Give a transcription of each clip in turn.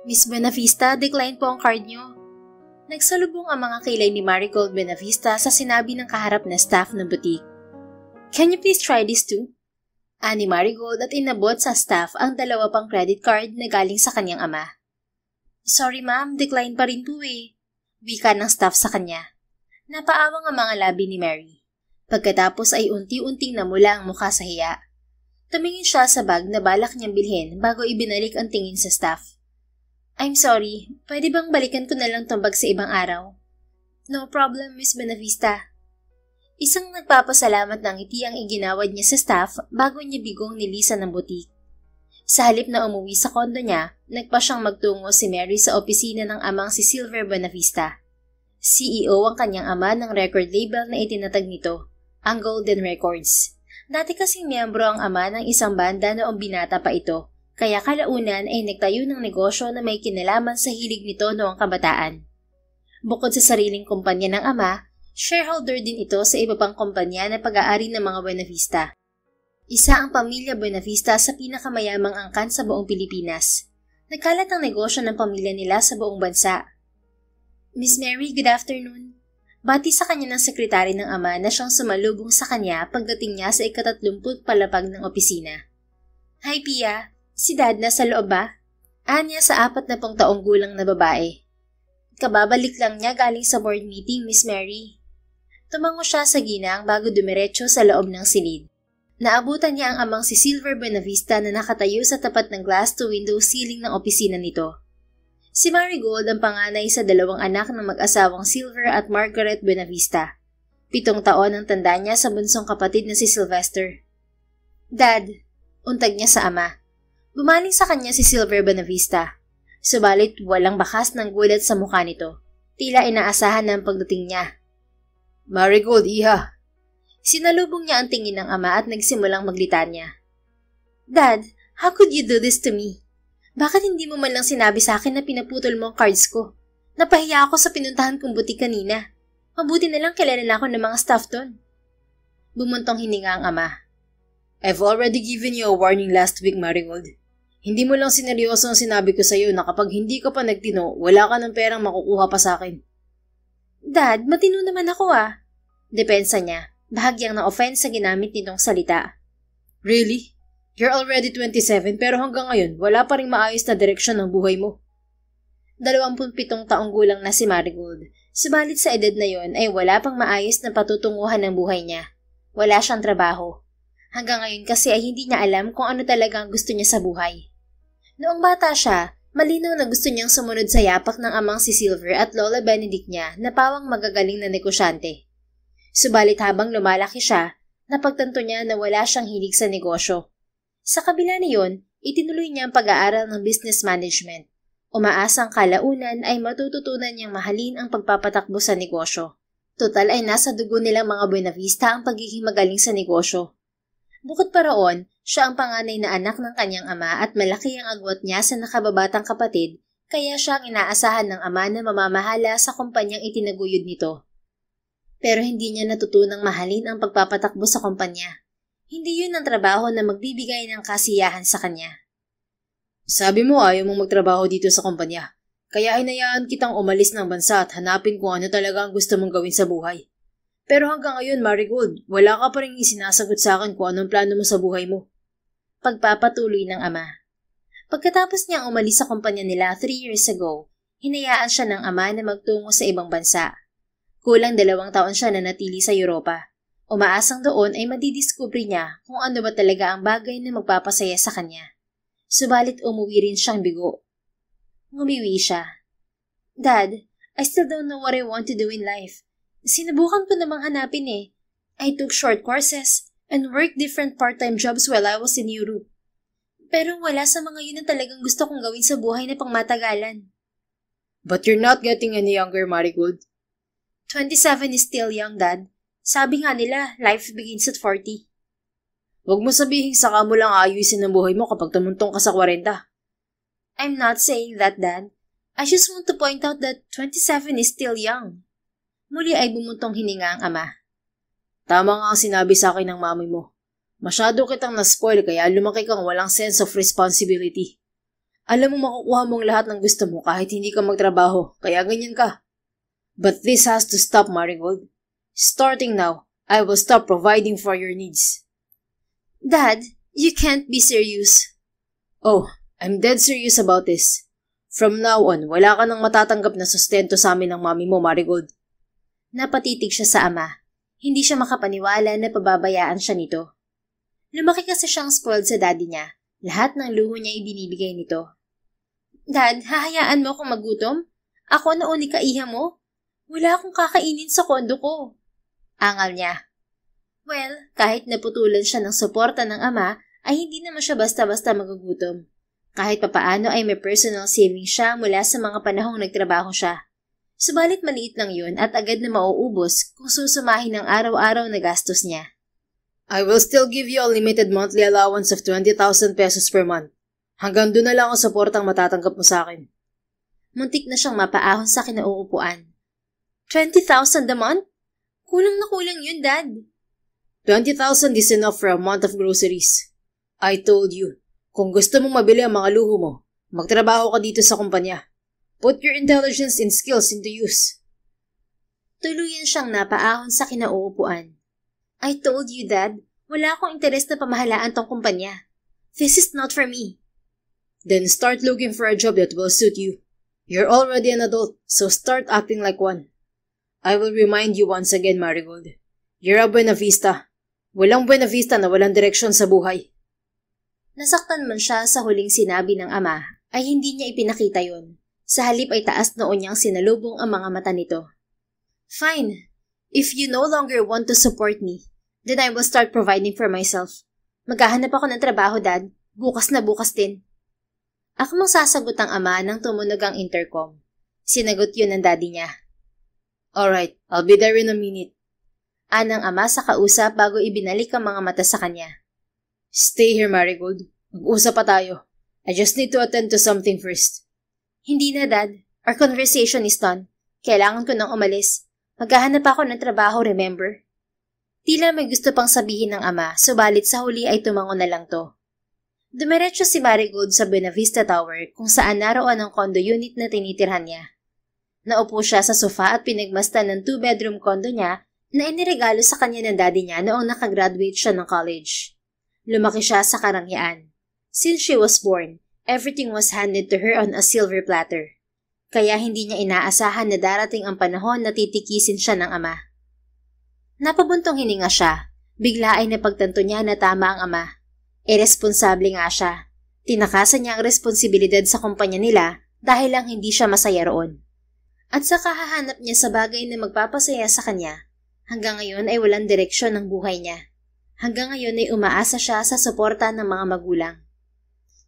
Miss Buenavista, decline po ang card nyo. Nagsalubong ang mga kilay ni Marigold Buenavista sa sinabi ng kaharap na staff ng boutique. Can you please try this too? Ani Marigold at inabot sa staff ang 2 pang credit card na galing sa kanyang ama. Sorry ma'am, decline pa rin po eh. Wika ng staff sa kanya. Napaawang ang mga labi ni Mary. Pagkatapos ay unti-unting namula ang mukha sa hiya. Tumingin siya sa bag na balak niyang bilhin bago ibinalik ang tingin sa staff. I'm sorry, pwede bang balikan ko na lang tong bag sa ibang araw? No problem, Miss Buenavista. Isang nagpapasalamat ng ngiti ang iginawad niya sa staff bago niya bigong nilisan ng butik. Sa halip na umuwi sa kondo niya, nagpa siyang magtungo si Mary sa opisina ng amang si Silver Buenavista. CEO ang kanyang ama ng record label na itinatag nito, ang Golden Records. Dati kasing miyembro ang ama ng isang banda noong binata pa ito, kaya kalaunan ay nagtayo ng negosyo na may kinalaman sa hilig nito noong kabataan. Bukod sa sariling kumpanya ng ama, shareholder din ito sa iba pang kumpanya na pag-aari ng mga Buenavista. Isa ang pamilya Buenavista sa pinakamayamang angkan sa buong Pilipinas. Nagkalat ang negosyo ng pamilya nila sa buong bansa. Miss Mary, good afternoon. Bati sa kanya ng sekretary ng ama na siyang sumalubong sa kanya pagdating niya sa 30 palapag ng opisina. Hi Pia, si Dad nasa loob ba? Anya sa 40 taong gulang na babae. Kababalik lang niya galing sa board meeting, Miss Mary. Tumango siya sa ginang bago dumiretso sa loob ng silid. Naabutan niya ang amang si Silver Buenavista na nakatayo sa tapat ng glass-to-window ceiling ng opisina nito. Si Marigold ang panganay sa 2 anak ng mag-asawang Silver at Margaret Buenavista. 7 taon ang tanda niya sa bunsong kapatid na si Sylvester. Dad, untag niya sa ama. Bumaling sa kanya si Silver Buenavista. Subalit walang bakas ng gulat sa mukha nito. Tila inaasahan na ang pagdating niya. Marigold, iha. Sinalubong niya ang tingin ng ama at nagsimulang maglitanya. Dad, how could you do this to me? Bakit hindi mo man lang sinabi sa akin na pinaputol mo ang cards ko? Napahiya ako sa pinuntahan kong butik kanina. Mabuti na lang kilala na ako ng mga staff doon. Bumuntong hininga ang ama. I've already given you a warning last week, Marigold. Hindi mo lang sineryoso ang sinabi ko sa'yo na kapag hindi ka pa nagtino, wala ka ng perang makukuha pa sa akin. Dad, matino naman ako ah. Depensa niya, bahagyang na-offense sa ginamit nitong salita. Really? You're already 27 pero hanggang ngayon, wala pa ring maayos na direksyon ng buhay mo. 27 taong gulang na si Marigold, subalit sa edad na yon ay wala pang maayos na patutunguhan ng buhay niya. Wala siyang trabaho. Hanggang ngayon kasi ay hindi niya alam kung ano talaga ang gusto niya sa buhay. Noong bata siya, malinaw na gusto niyang sumunod sa yapak ng amang si Silver at Lola Benedict niya na pawang magagaling na negosyante. Subalit habang lumalaki siya, napagtanto niya na wala siyang hilig sa negosyo. Sa kabila niyon, itinuloy niya ang pag-aaral ng business management. Umaasang kalaunan ay matututunan niyang mahalin ang pagpapatakbo sa negosyo. Total ay nasa dugo nilang mga Buenavista ang pagiging magaling sa negosyo. Bukod pa roon, siya ang panganay na anak ng kanyang ama at malaki ang agwat niya sa nakababatang kapatid, kaya siya ang inaasahan ng ama na mamamahala sa kumpanyang itinaguyod nito. Pero hindi niya natutunang mahalin ang pagpapatakbo sa kumpanya. Hindi yun ang trabaho na magbibigay ng kasiyahan sa kanya. Sabi mo ayaw mong magtrabaho dito sa kumpanya, kaya hinayaan kitang umalis ng bansa at hanapin kung ano talaga ang gusto mong gawin sa buhay. Pero hanggang ngayon, Marigold, wala ka pa rin isinasagot sa akin kung anong plano mo sa buhay mo. Pagpapatuloy ng ama. Pagkatapos niyang umalis sa kumpanya nila 3 years ago, hinayaan siya ng ama na magtungo sa ibang bansa. Kulang 2 taon siya na natili sa Europa. Umaasang doon ay madidiskubre niya kung ano ba talaga ang bagay na magpapasaya sa kanya. Subalit umuwi rin siyang bigo. Ngumiwi siya. Dad, I still don't know what I want to do in life. Sinubukan ko namang hanapin eh. I took short courses and worked different part-time jobs while I was in Europe. Pero wala sa mga yun na talagang gusto kong gawin sa buhay na pangmatagalan. But you're not getting any younger, Marigold. 27 is still young, Dad. Sabi nga nila, life begins at 40. Huwag mo sabihin saka mo lang aayusin ang buhay mo kapag tumuntong ka sa 40. I'm not saying that, Dad. I just want to point out that 27 is still young. Muli ay bumuntong hininga ang ama. Tama nga ang sinabi sa akin ng mami mo. Masyado kitang na-spoil kaya lumaki kang walang sense of responsibility. Alam mo makukuha mong lahat ng gusto mo kahit hindi ka magtrabaho, kaya ganyan ka. But this has to stop, Marigold. Starting now, I will stop providing for your needs. Dad, you can't be serious. Oh, I'm dead serious about this. From now on, wala ka nang matatanggap na sustento sa amin ng mami mo, Marigold. Napatitig siya sa ama. Hindi siya makapaniwala na pababayaan siya nito. Lumaki kasi siyang spoiled sa daddy niya. Lahat ng luho niya ibinibigay nito. Dad, hahayaan mo akong magutom? Ako na unika iha mo? Wala akong kakainin sa kondo ko. Angal niya. Well, kahit naputulan siya ng suporta ng ama, ay hindi naman siya basta-basta magugutom. Kahit papaano ay may personal savings siya mula sa mga panahong nagtrabaho siya. Subalit maliit lang yun at agad na mauubos kung susumahin ng araw-araw na gastos niya. I will still give you a limited monthly allowance of 20,000 pesos per month. Hanggang doon na lang ang suportang matatanggap mo sa akin. Muntik na siyang mapaahon sa kinauupuan. 20,000 a month? Kulang na kulang yun, Dad. 20,000 is enough for a month of groceries. I told you, kung gusto mong mabili ang mga luho mo, magtrabaho ka dito sa kumpanya. Put your intelligence and skills into use. Tuluyan siyang napaahon sa kinauupuan. I told you, Dad, wala akong interes na pamahalaan tong kumpanya. This is not for me. Then start looking for a job that will suit you. You're already an adult, so start acting like one. I will remind you once again, Marigold. You're a Buena Vista. Walang Buena Vista na walang direksyon sa buhay. Nasaktan man siya sa huling sinabi ng ama, ay hindi niya ipinakita yon. Sa halip ay taas noon niyang sinalubong ang mga mata nito. Fine. If you no longer want to support me, then I will start providing for myself. Maghahanap ako ng trabaho, Dad. Bukas na bukas din. Akmang sasagot ang ama nang tumunog ang intercom. Sinagot yun ng daddy niya. Alright, I'll be there in a minute. Anang ama sa kausap bago ibinalik ang mga mata sa kanya. Stay here, Marigold. Mag-usap pa tayo. I just need to attend to something first. Hindi na, Dad. Our conversation is done. Kailangan ko nang umalis. Maghahanap ako ng trabaho, remember? Tila may gusto pang sabihin ng ama, subalit sa huli ay tumango na lang to. Dumiretso si Marigold sa Buena Vista Tower kung saan naroon ang condo unit na tinitirhan niya. Naupo siya sa sofa at pinagmasdan ng 2-bedroom condo niya na iniregalo sa kanya ng daddy niya noong nakagraduate siya ng college. Lumaki siya sa karangyaan. Since she was born, everything was handed to her on a silver platter. Kaya hindi niya inaasahan na darating ang panahon na titikisin siya ng ama. Napabuntong hininga siya. Bigla ay napagtanto niya na tama ang ama. Iresponsable nga siya. Tinakasan niya ang responsibilidad sa kumpanya nila dahil lang hindi siya masaya roon. At sa kahahanap niya sa bagay na magpapasaya sa kanya, hanggang ngayon ay walang direksyon ng buhay niya. Hanggang ngayon ay umaasa siya sa suporta ng mga magulang.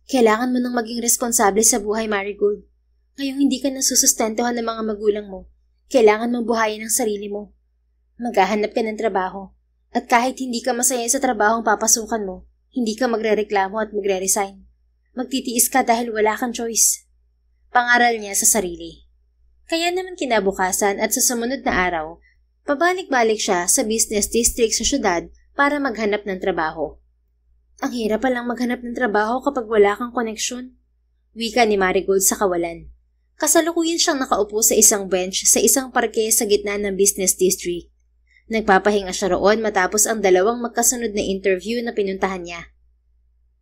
Kailangan mo nang maging responsable sa buhay, Marigold. Ngayong hindi ka nasusustentuhan ng mga magulang mo, kailangan mong buhayin ang sarili mo. Maghahanap ka ng trabaho. At kahit hindi ka masaya sa trabahong papasukan mo, hindi ka magrereklamo at magre-resign. Magtitiis ka dahil wala kang choice. Pangaral niya sa sarili. Kaya naman kinabukasan at sa sumunod na araw, pabalik-balik siya sa business district sa syudad para maghanap ng trabaho. Ang hirap palang maghanap ng trabaho kapag wala kang koneksyon. Wika ni Marigold sa kawalan. Kasalukuyan siyang nakaupo sa isang bench sa isang parke sa gitna ng business district. Nagpapahinga siya roon matapos ang 2 magkasunod na interview na pinuntahan niya.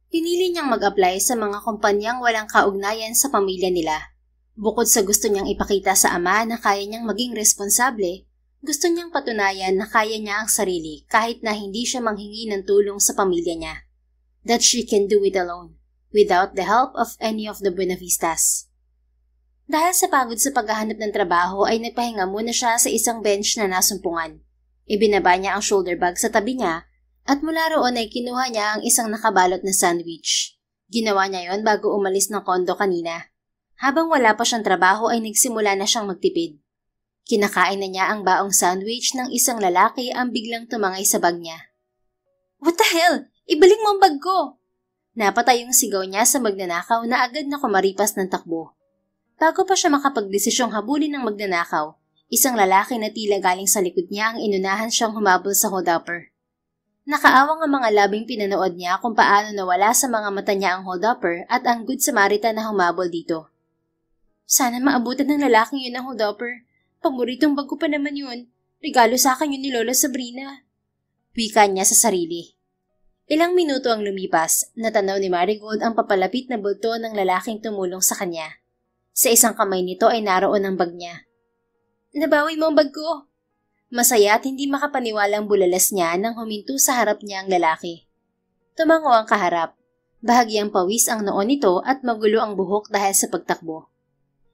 Pinili niyang mag-apply sa mga kumpanyang walang kaugnayan sa pamilya nila. Bukod sa gusto niyang ipakita sa ama na kaya niyang maging responsable, gusto niyang patunayan na kaya niya ang sarili kahit na hindi siya manghingi ng tulong sa pamilya niya. That she can do it alone, without the help of any of the Buena Vistas. Dahil sa pagod sa paghahanap ng trabaho ay nagpahinga muna siya sa isang bench na nasumpungan. Ibinaba niya ang shoulder bag sa tabi niya at mula roon ay kinuha niya ang isang nakabalot na sandwich. Ginawa niya yon bago umalis ng kondo kanina. Habang wala pa siyang trabaho ay nagsimula na siyang magtipid. Kinakain na niya ang baong sandwich ng isang lalaki ang biglang tumangay sa bag niya. What the hell? Ibalik mo ang bag ko! Napatay yung sigaw niya sa magnanakaw na agad na kumaripas ng takbo. Bago pa siya makapagdesisyong habulin ng magnanakaw, isang lalaki na tila galing sa likod niya ang inunahan siyang humabol sa hold-upper. Nakaawang ang mga labing pinanood niya kung paano nawala sa mga mata niya ang hold-upper at ang Good Samaritan na humabol dito. Sana maabutan ng lalaking yun ang hold-upper. Paboritong bag ko pa naman yun. Regalo sa akin yun ni Lola Sabrina. Wika niya sa sarili. Ilang minuto ang lumipas, natanaw ni Marigold ang papalapit na bulto ng lalaking tumulong sa kanya. Sa isang kamay nito ay naroon ang bag niya. Nabawi mo ang bag ko! Masaya at hindi makapaniwalang bulalas niya nang huminto sa harap niya ang lalaki. Tumango ang kaharap. Bahagyang pawis ang noon nito at magulo ang buhok dahil sa pagtakbo.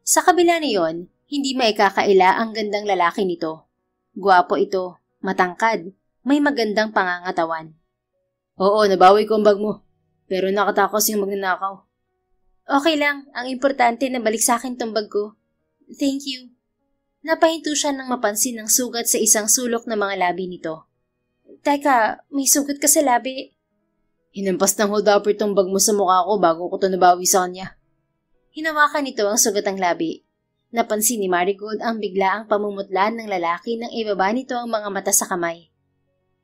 Sa kabila niyon, hindi maikakaila ang gandang lalaki nito. Gwapo ito, matangkad, may magandang pangangatawan. Oo, nabawi ko ang bag mo. Pero nakatakos yung magnanakaw. Okay lang, ang importante na balik sa akin tong bag ko. Thank you. Napahinto siya nang mapansin ang sugat sa isang sulok na mga labi nito. Teka, may sugat ka sa labi. Hinampas ng hold-upper tong bag mo sa mukha ko bago ko to nabawi sa kanya. Hinawakan nito ang sugatang labi. Napansin ni Marigold ang biglaang pamumutlan ng lalaki nang ibaba nito ang mga mata sa kamay.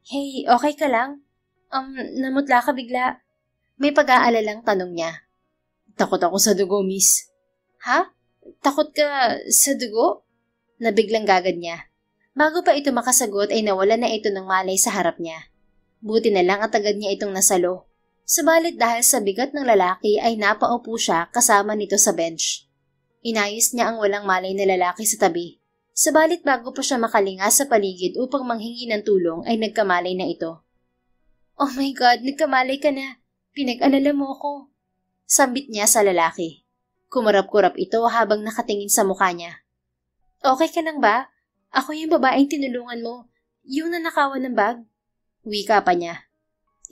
Hey, okay ka lang? Namutla ka bigla. May pag-aalalang tanong niya. Takot ako sa dugo, miss. Ha? Takot ka sa dugo? Nabiglang gagad niya. Bago pa ito makasagot ay nawala na ito ng malay sa harap niya. Buti na lang at agad niya itong nasalo. Subalit dahil sa bigat ng lalaki ay napaupo siya kasama nito sa bench. Inayos niya ang walang malay na lalaki sa tabi. Subalit bago pa siya makalinga sa paligid upang manghingi ng tulong ay nagkamalay na ito. Oh my God, nagkamalay ka na. Pinag-alala mo ako. Sambit niya sa lalaki. Kumarap-kurap ito habang nakatingin sa mukha niya. Okay ka lang ba? Ako yung babaeng tinulungan mo. Yung nanakawan ng bag. Wika pa niya.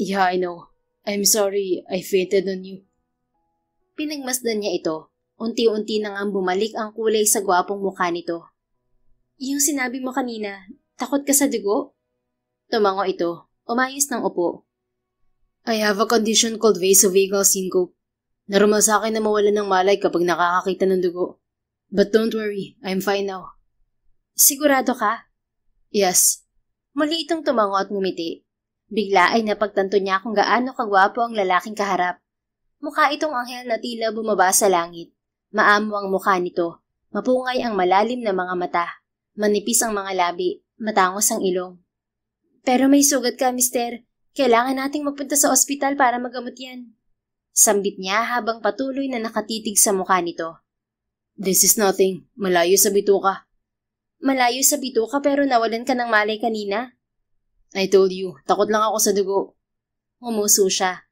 Yeah, I know. I'm sorry, I fainted on you. Pinagmasdan niya ito. Unti-unti na ngang bumalik ang kulay sa gwapong mukha nito. Yung sinabi mo kanina, takot ka sa dugo? Tumango ito. Umayos ng upo. I have a condition called vasovagal syncope. Normal sa akin na mawala ng malay kapag nakakakita ng dugo. But don't worry, I'm fine now. Sigurado ka? Yes. Muli itong tumango at ngumiti. Bigla ay napagtanto niya kung gaano kagwapo ang lalaking kaharap. Mukha itong anghel na tila bumaba sa langit. Maamo ang mukha nito. Mapungay ang malalim na mga mata. Manipis ang mga labi. Matangos ang ilong. Pero may sugat ka, mister. Kailangan nating magpunta sa ospital para magamot yan. Sambit niya habang patuloy na nakatitig sa mukha nito. This is nothing. Malayo sa bituka. Malayo sa bituka pero nawalan ka ng malay kanina? I told you, takot lang ako sa dugo. Humuso siya.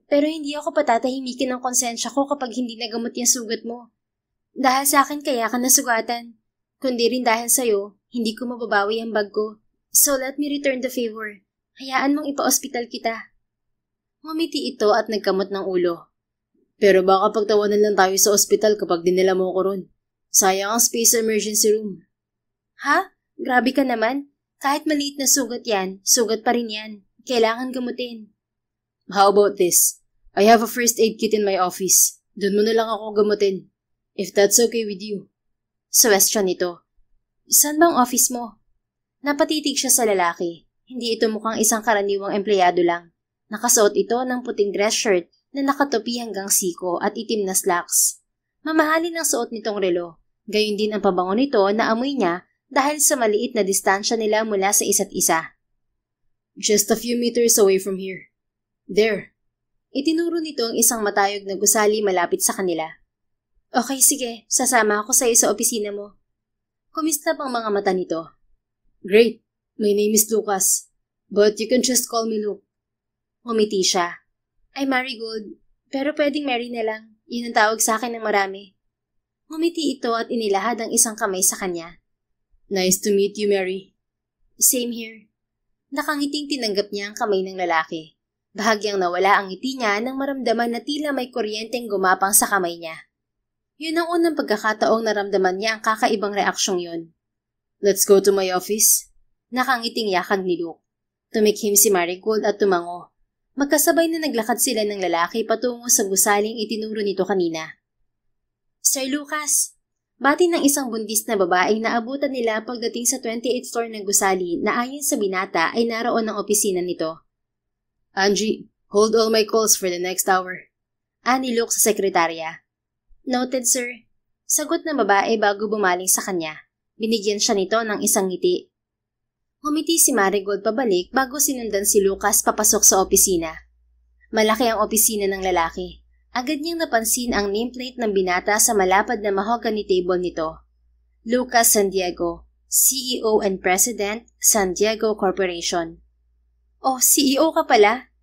Pero hindi ako patatahimikin ng konsensya ko kapag hindi nagamot yung sugat mo. Dahil sa akin kaya ka nasugatan. Kundi rin dahil sa'yo, hindi ko mababawi ang bag ko. So let me return the favor. Hayaan mong ipa-ospital kita. Ngumiti ito at nagkamot ng ulo. Pero baka pagtawanan lang tayo sa ospital kapag dinala mo ko ron. Sayang ang space sa emergency room. Ha? Grabe ka naman. Kahit maliit na sugat yan, sugat pa rin yan. Kailangan gamutin. How about this? I have a first aid kit in my office. Doon mo na lang ako gamutin. If that's okay with you. Suwestyon nito. Saan bang office mo? Napatitig siya sa lalaki. Hindi ito mukhang isang karaniwang empleyado lang. Nakasuot ito ng puting dress shirt na nakatupi hanggang siko at itim na slacks. Mamahalin ang suot nitong relo. Gayon din ang pabango nito na amoy niya dahil sa maliit na distansya nila mula sa isa't isa. Just a few meters away from here. There. Itinuro nito ang isang matayog na gusali malapit sa kanila. Okay, sige. Sasama ako sa iyo sa opisina mo. Kumislap ang mga mata nito. Great. My name is Lucas. But you can just call me Luke. Umiti siya. Ay, Marigold. Pero pwedeng Mary na lang. Yun ang tawag sa akin ng marami. Umiti ito at inilahad ang isang kamay sa kanya. Nice to meet you, Mary. Same here. Nakangiting tinanggap niya ang kamay ng lalaki. Bahagyang nawala ang ngiti niya nang maramdaman na tila may kuryenteng gumapang sa kamay niya. Yun ang unang pagkakataong naramdaman niya ang kakaibang reaksyong yun. Let's go to my office. Nakangiting yakag ni Luke. Tumikhim si Marigold at tumango. Magkasabay na naglakad sila ng lalaki patungo sa gusaling itinuro nito kanina. Sir Lucas, bati ng isang bundis na babaeng naabutan nila pagdating sa 28th floor ng gusali na ayon sa binata ay naroon ang opisina nito. Angie, hold all my calls for the next hour. Ani Luke sa sekretarya. Noted, sir. Sagot ng babae bago bumaling sa kanya. Binigyan siya nito ng isang ngiti. Humiti si Marigold pabalik bago sinundan si Lucas papasok sa opisina. Malaki ang opisina ng lalaki. Agad niyang napansin ang nameplate ng binata sa malapad na mahogany table nito. Lucas San Diego, CEO and President, San Diego Corporation. Oh, CEO ka pala?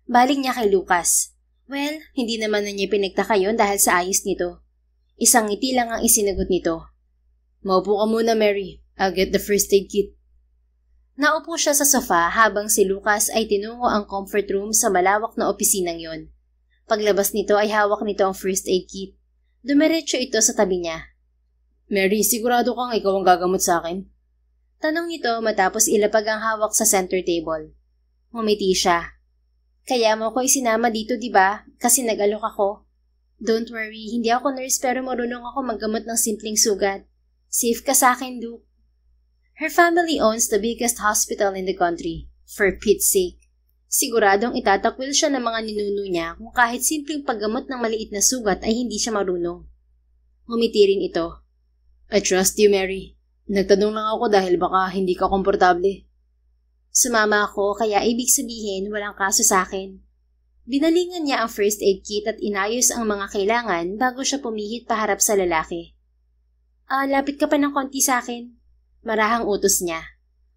Baling niya kay Lucas. Well, hindi naman na niya pinagtaka yun dahil sa ayos nito. Isang ngiti lang ang isinagot nito. Maupo ka muna, Mary. I'll get the first aid kit. Naupo siya sa sofa habang si Lucas ay tinungo ang comfort room sa malawak na opisinang yon. Paglabas nito ay hawak nito ang first aid kit. Dumiretso ito sa tabi niya. Mary, sigurado kang ikaw ang gagamot sa akin? Tanong nito matapos ilapag ang hawak sa center table. Humiti siya. Kaya mo ko isinama dito, di ba? Kasi nag-alok ako. Don't worry, hindi ako nurse pero marunong ako maggamot ng simpleng sugat. Safe ka sa akin, Luke. Her family owns the biggest hospital in the country. For Pete's sake. Siguradong itatakwil siya ng mga ninuno niya kung kahit simpleng paggamot ng maliit na sugat ay hindi siya marunong. Humiti rin ito. I trust you, Mary. Nagtanong lang ako dahil baka hindi ka komportable. Sumama ako kaya ibig sabihin walang kaso sa akin. Binalingan niya ang first aid kit at inayos ang mga kailangan bago siya pumihit paharap sa lalaki. Lapit ka pa ng konti sa akin. Marahang utos niya.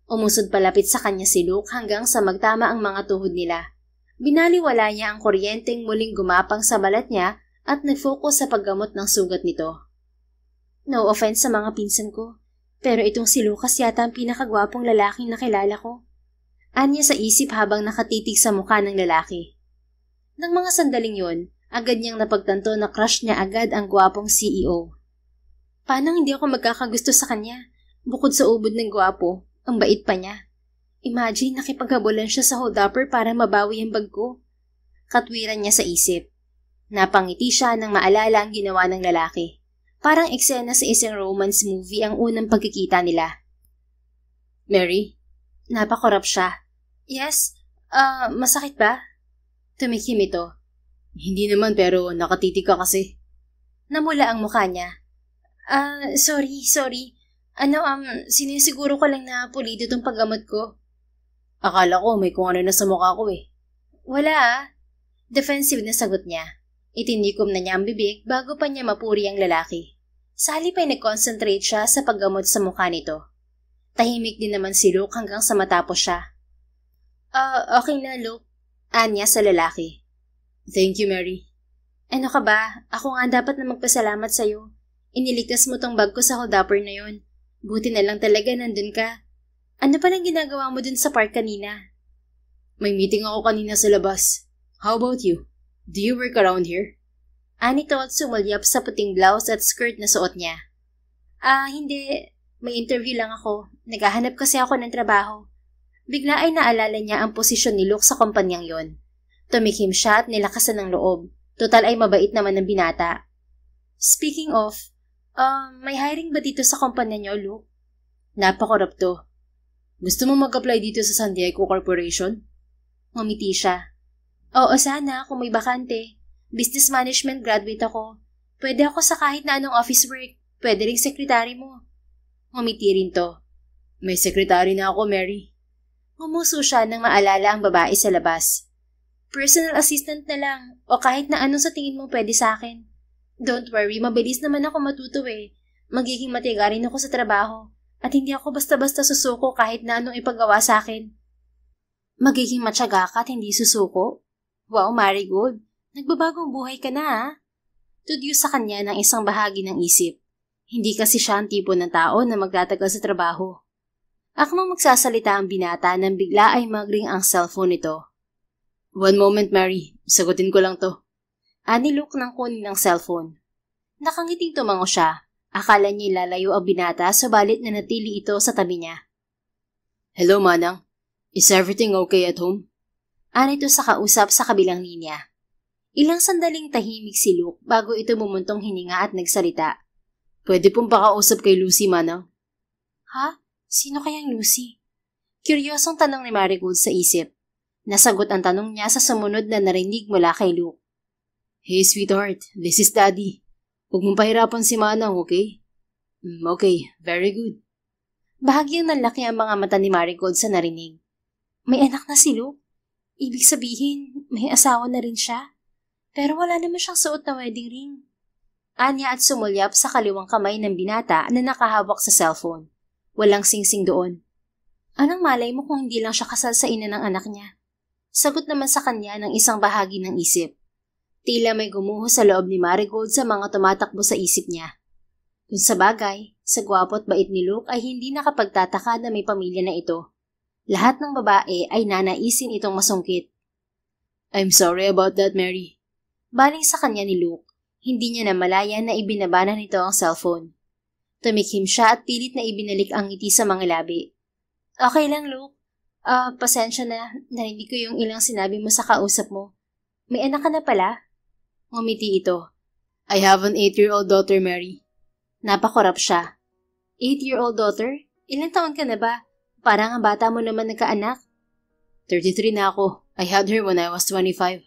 Umusod palapit sa kanya si Luke hanggang sa magtama ang mga tuhod nila. Binaliwala niya ang kuryenteng muling gumapang sa balat niya at nag-focus sa paggamot ng sugat nito. No offense sa mga pinsan ko, pero itong si Lucas yata ang pinakagwapong lalaking nakilala ko. Anya sa isip habang nakatitig sa mukha ng lalaki. Nang mga sandaling yon, agad niyang napagtanto na crush niya agad ang gwapong CEO. Paano hindi ako magkakagusto sa kanya? Bukod sa ubod ng gwapo, ang bait pa niya. Imagine nakipaghabulan siya sa hold-upper para mabawi ang bag ko. Katwiran niya sa isip. Napangiti siya nang maalala ang ginawa ng lalaki. Parang eksena sa isang romance movie ang unang pagkikita nila. Mary? Napakorap siya. Yes? Masakit ba? Tumikim ito. Hindi naman pero nakatitig ka kasi. Namula ang mukha niya. Sorry. Sinisiguro ko lang na pulido tong paggamot ko. Akala ko may kung ano na sa mukha ko eh. Wala. Defensive na sagot niya. Itindikom na niya ang bibig bago pa niya mapuri ang lalaki. Sa halip ay nag-concentrate siya sa paggamot sa mukha nito. Tahimik din naman si Luke hanggang sa matapos siya. Okay na, Luke. Anya sa lalaki. Thank you, Mary. Ano ka ba? Ako nga dapat na magpasalamat sa'yo. Iniligtas mo tong bag ko sa hold-upper na yon. Buti na lang talaga nandun ka. Ano palang ginagawa mo dun sa park kanina? May meeting ako kanina sa labas. How about you? Do you work around here? Anito at sumulyap sa puting blouse at skirt na suot niya. Hindi. May interview lang ako. Naghahanap kasi ako ng trabaho. Bigla ay naalala niya ang posisyon ni Luke sa kumpanyang yon. Tumikim siya at nilakasan ng loob. Total ay mabait naman ng binata. Speaking of, may hiring ba dito sa kumpanya niyo, Luke? Napakorap to. Gusto mo mag-apply dito sa San Diego Corporation? Ngumiti siya. Oo, sana kung may bakante. Business management graduate ako. Pwede ako sa kahit na anong office work. Pwede rin sekretary mo. Ngumiti rin to. May sekretary na ako, Mary. Humuso siya nang maalala ang babae sa labas. Personal assistant na lang o kahit na anong sa tingin mo pwede sa akin. Don't worry, mabilis naman ako matuto eh. Magiging matiga rin ako sa trabaho at hindi ako basta-basta susuko kahit na anong ipagawa sa akin. Magiging matyaga ka at hindi susuko? Wow, Marigold. Nagbabagong buhay ka na ah. Tudyo sa kanya ng isang bahagi ng isip. Hindi kasi siya ang tipo ng tao na magtatagal sa trabaho. Akmang magsasalita ang binata nang bigla ay magring ang cellphone nito. One moment, Mary. Sagutin ko lang to. Ani Luke nang kunin ng cellphone. Nakangiting tumango siya. Akala niya lalayo ang binata subalit na natili ito sa tabi niya. Hello, Manang. Is everything okay at home? Anito sa kausap sa kabilang linya. Ilang sandaling tahimik si Luke bago ito bumuntong hininga at nagsalita. Pwede pong pakausap kay Lucy, Manang. Ha? Sino kayang Lucy? Kuryosong tanong ni Marigold sa isip. Nasagot ang tanong niya sa sumunod na narinig mula kay Luke. Hey sweetheart, this is Daddy. Huwag mong pahirapan si Manang, okay? Okay, very good. Bahagyang nanlaki ang mga mata ni Marigold sa narinig. May anak na si Luke? Ibig sabihin, may asawa na rin siya? Pero wala naman siyang suot na wedding ring. Anya at sumulyap sa kaliwang kamay ng binata na nakahawak sa cellphone. Walang singsing doon. Anong malay mo kung hindi lang siya kasal sa ina ng anak niya? Sagot naman sa kanya ng isang bahagi ng isip. Tila may gumuho sa loob ni Marigold sa mga tumatakbo sa isip niya. Kung sa bagay, sa gwapo at bait ni Luke ay hindi nakapagtataka na may pamilya na ito. Lahat ng babae ay nanaisin itong masungkit. I'm sorry about that, Mary. Baling sa kanya ni Luke. Hindi niya namalayan na ibinabana nito ang cellphone. Tumikhim siya at pilit na ibinalik ang ngiti sa mga labi. Okay lang, Luke. Pasensya na. Narinig ko yung ilang sinabi mo sa kausap mo. May anak ka na pala? Ngumiti ito. I have an 8-year-old daughter, Mary. Napakorap siya. 8-year-old daughter? Ilang taon ka na ba? Parang ang bata mo naman nagkaanak. 33 na ako. I had her when I was 25.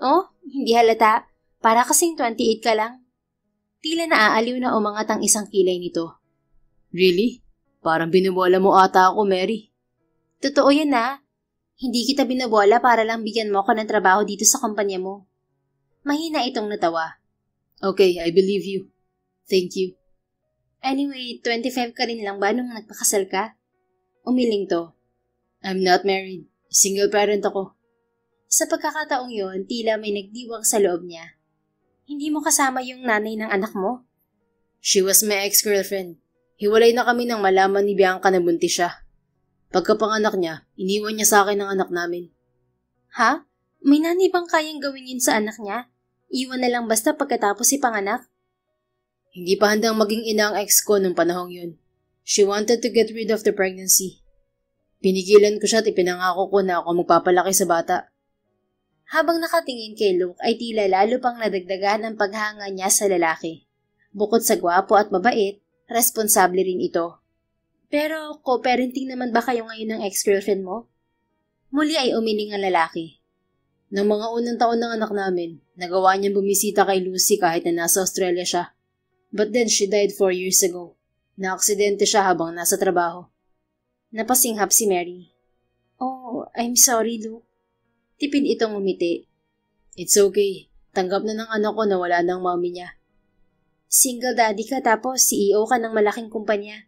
Oh, hindi halata. Para kasing 28 ka lang. Tila naaaliw na umangat ang isang kilay nito. Really? Parang binubola mo ata ako, Mary. Totoo yan na. Hindi kita binubola para lang bigyan mo ako ng trabaho dito sa kumpanya mo. Mahina itong natawa. Okay, I believe you. Thank you. Anyway, 25 ka rin lang ba nung nagpakasal ka? Umiling to. I'm not married. Single parent ako. Sa pagkakataong yon, tila may nagdiwang sa loob niya. Hindi mo kasama yung nanay ng anak mo? She was my ex-girlfriend. Hiwalay na kami nang malaman ni Bianca na buntis siya. Pagkapanganak niya, iniwan niya sa akin ang anak namin. Ha? May nanay bang kayang gawin yun sa anak niya? Iwan na lang basta pagkatapos ipanganak? Hindi pa handang maging ina ang ex ko nung panahong yun. She wanted to get rid of the pregnancy. Pinigilan ko siya at ipinangako ko na ako magpapalaki sa bata. Habang nakatingin kay Luke ay tila lalo pang nadagdagan ang paghanga niya sa lalaki. Bukod sa gwapo at mabait, responsable rin ito. Pero co-parenting naman ba kayo ngayon ng ex-girlfriend mo? Muli ay umiling ang lalaki. Nang mga unang taon ng anak namin, nagawa niyang bumisita kay Lucy kahit na nasa Australia siya. But then she died 4 years ago. Naaksidente siya habang nasa trabaho. Napasinghap si Mary. Oh, I'm sorry, Luke. Tipid itong umiti. It's okay. Tanggap na ng anak ko na wala ng mommy niya. Single daddy ka tapos CEO ka ng malaking kumpanya.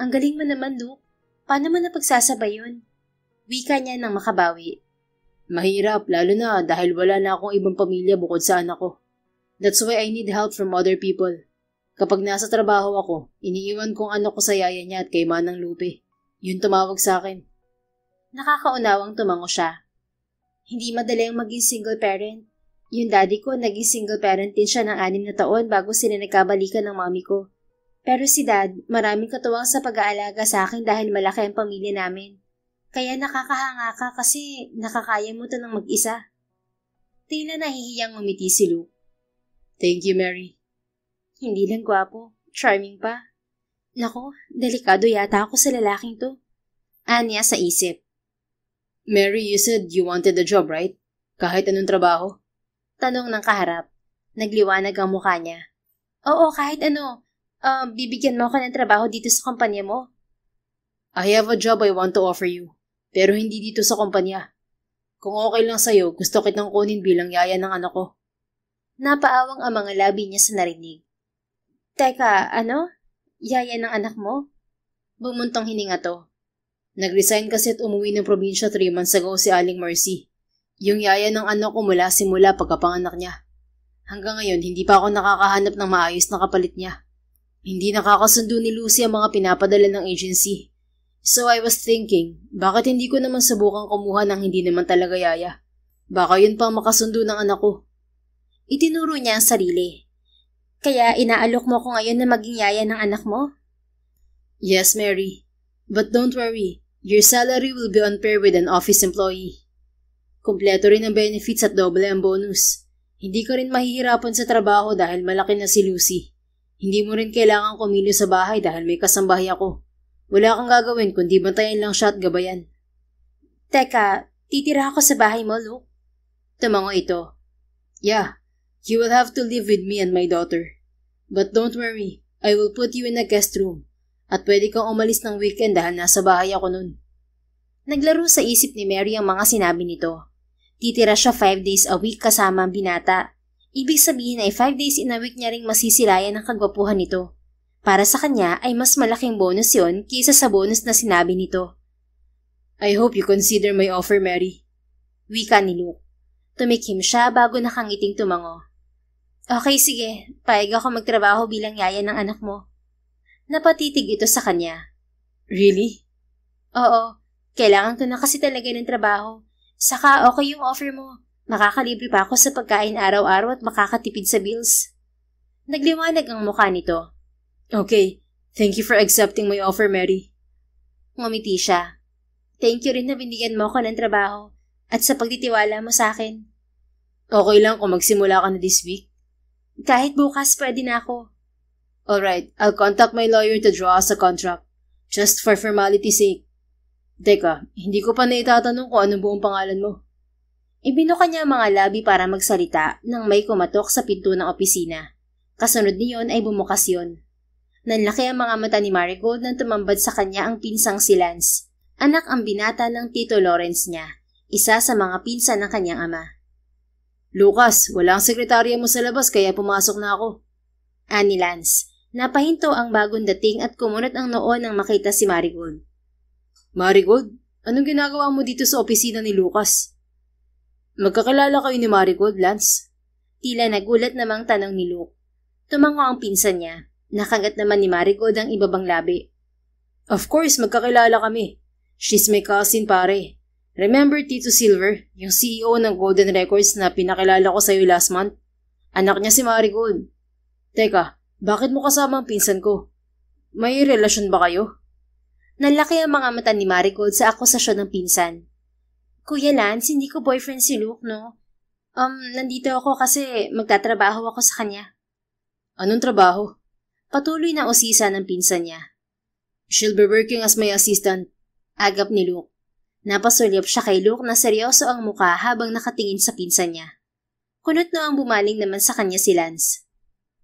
Ang galing mo naman, Luke. Paano mo napagsasabay yun? Wika niya nang makabawi. Mahirap, lalo na dahil wala na akong ibang pamilya bukod sa anak ko. That's why I need help from other people. Kapag nasa trabaho ako, iniiwan kong anak ko sa yaya niya at kay Manang Lupe. Yun tumawag sa akin. Nakakaunawang tumango siya. Hindi madali ang maging single parent. Yung daddy ko, naging single parent din siya ng 6 na taon bago sila nagkabalikan ng mami ko. Pero si dad, maraming katuwang sa pag-aalaga sa akin dahil malaki ang pamilya namin. Kaya nakakahanga ka kasi nakakaya mo to ng mag-isa. Tila nahihiyang umiti si Luke. Thank you, Mary. Hindi lang gwapo, charming pa. Nako, delikado yata ako sa lalaking to. Anya sa isip. Mary, you said you wanted a job, right? Kahit anong trabaho? Tanong ng kaharap. Nagliwanag ang mukha niya. Oo, kahit ano. Bibigyan mo ako ng trabaho dito sa kumpanya mo? I have a job I want to offer you. Pero hindi dito sa kumpanya. Kung okay lang sa'yo, gusto kitang kunin bilang yaya ng anak ko. Napaawang ang mga labi niya sa narinig. Teka, ano? Yaya ng anak mo? Bumuntong hininga to. Nag-resign kasi at umuwi ng probinsya 3 months ago si Aling Mercy. Yung yaya ng anak ko mula simula pagkapanganak niya. Hanggang ngayon, hindi pa ako nakakahanap ng maayos na kapalit niya. Hindi nakakasundo ni Lucy ang mga pinapadala ng agency. So I was thinking, bakit hindi ko naman subukang kumuha ng hindi naman talaga yaya? Baka yun pang makasundo ng anak ko. Itinuro niya ang sarili. Kaya inaalok mo ko ngayon na maging yaya ng anak mo? Yes, Mary. But don't worry, your salary will be on par with an office employee. Kompleto rin ang benefits at doble ang bonus. Hindi ka rin mahihirapan sa trabaho dahil malaki na si Lucy. Hindi mo rin kailangan kumilos sa bahay dahil may kasambahay ako. Wala kang gagawin kundi bantayan lang siya at gabayan. Teka, Titira ako sa bahay mo, Luke. Tumango ito. Yeah, you will have to live with me and my daughter. But don't worry, I will put you in a guest room. At pwede kang umalis ng weekend dahil nasa bahay ako nun. Naglaro sa isip ni Mary ang mga sinabi nito. Titira siya 5 days a week kasama ang binata. Ibig sabihin ay 5 days in a week niya ring masisilayan ang kagwapuhan nito. Para sa kanya ay mas malaking bonus yon kaysa sa bonus na sinabi nito. I hope you consider my offer, Mary. Wika ni Luke. Tumikim siya bago nakangiting tumango. Okay, sige. Paig ako magtrabaho bilang yaya ng anak mo. Napatitig ito sa kanya. Really? Oo. Kailangan ko na kasi talaga ng trabaho. Saka okay yung offer mo. Makakalibre pa ako sa pagkain araw-araw at makakatipid sa bills. Nagliwanag ang mukha nito. Okay. Thank you for accepting my offer, Mary. Ngumiti siya. Thank you rin na binigyan mo ako ng trabaho at sa pagtitiwala mo sa akin. Okay lang kung magsimula ka na this week? Kahit bukas pwede na ako. Alright, I'll contact my lawyer to draw us a contract. Just for formality's sake. Teka, hindi ko pa naitatanong kung anong buong pangalan mo. Ibinuka niya ang mga labi para magsalita nang may kumatok sa pinto ng opisina. Kasunod niyon ay bumukas yun. Nanlaki ang mga mata ni Marigold nang tumambad sa kanya ang pinsang si Lance. Anak ang binata ng Tito Lawrence niya, isa sa mga pinsan ng kanyang ama. Lucas, walang sekretarya mo sa labas kaya pumasok na ako. Ani Lance. Napahinto ang bagong dating at kumunot ang noo nang makita si Marigold. Marigold, anong ginagawa mo dito sa opisina ni Lucas? Magkakilala kayo ni Marigold, Lance? Tila nagulat namang tanong ni Luke. Tumango ang pinsan niya. Nakagat naman ni Marigold ang ibabang labi. Of course, magkakilala kami. She's my cousin, pare. Remember Tito Silver, yung CEO ng Golden Records na pinakilala ko sa'yo last month? Anak niya si Marigold. Teka, bakit mo kasama ang pinsan ko? May relasyon ba kayo? Nalaki ang mga mata ni Marigold sa akusasyon ng pinsan. Kuya Lance, hindi ko boyfriend si Luke, no? Nandito ako kasi magtatrabaho ako sa kanya. Anong trabaho? Patuloy na usisa ng pinsan niya. She'll be working as my assistant. Agap ni Luke. Napasulyap siya kay Luke na seryoso ang mukha habang nakatingin sa pinsan niya. Kunot na ang bumaling naman sa kanya si Lance.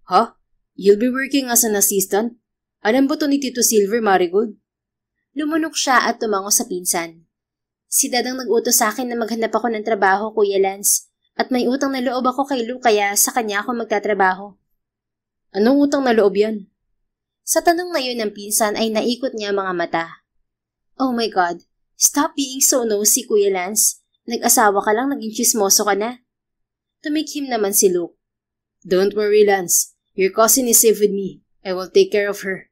Huh? You'll be working as an assistant? Alam ba to ni Tito Silver, Marigold? Lumunok siya at tumango sa pinsan. Si Dad ang nag-utos sa akin na maghanap ako ng trabaho, Kuya Lance. At may utang na loob ako kay Luke kaya sa kanya ako magtatrabaho. Anong utang na loob yan? Sa tanong na yun ng pinsan ay naikot niya mga mata. Oh my God, stop being so nosy, Kuya Lance. Nag-asawa ka lang, naging chismoso ka na. Tumikhim naman si Luke. Don't worry, Lance. Your cousin is safe with me. I will take care of her.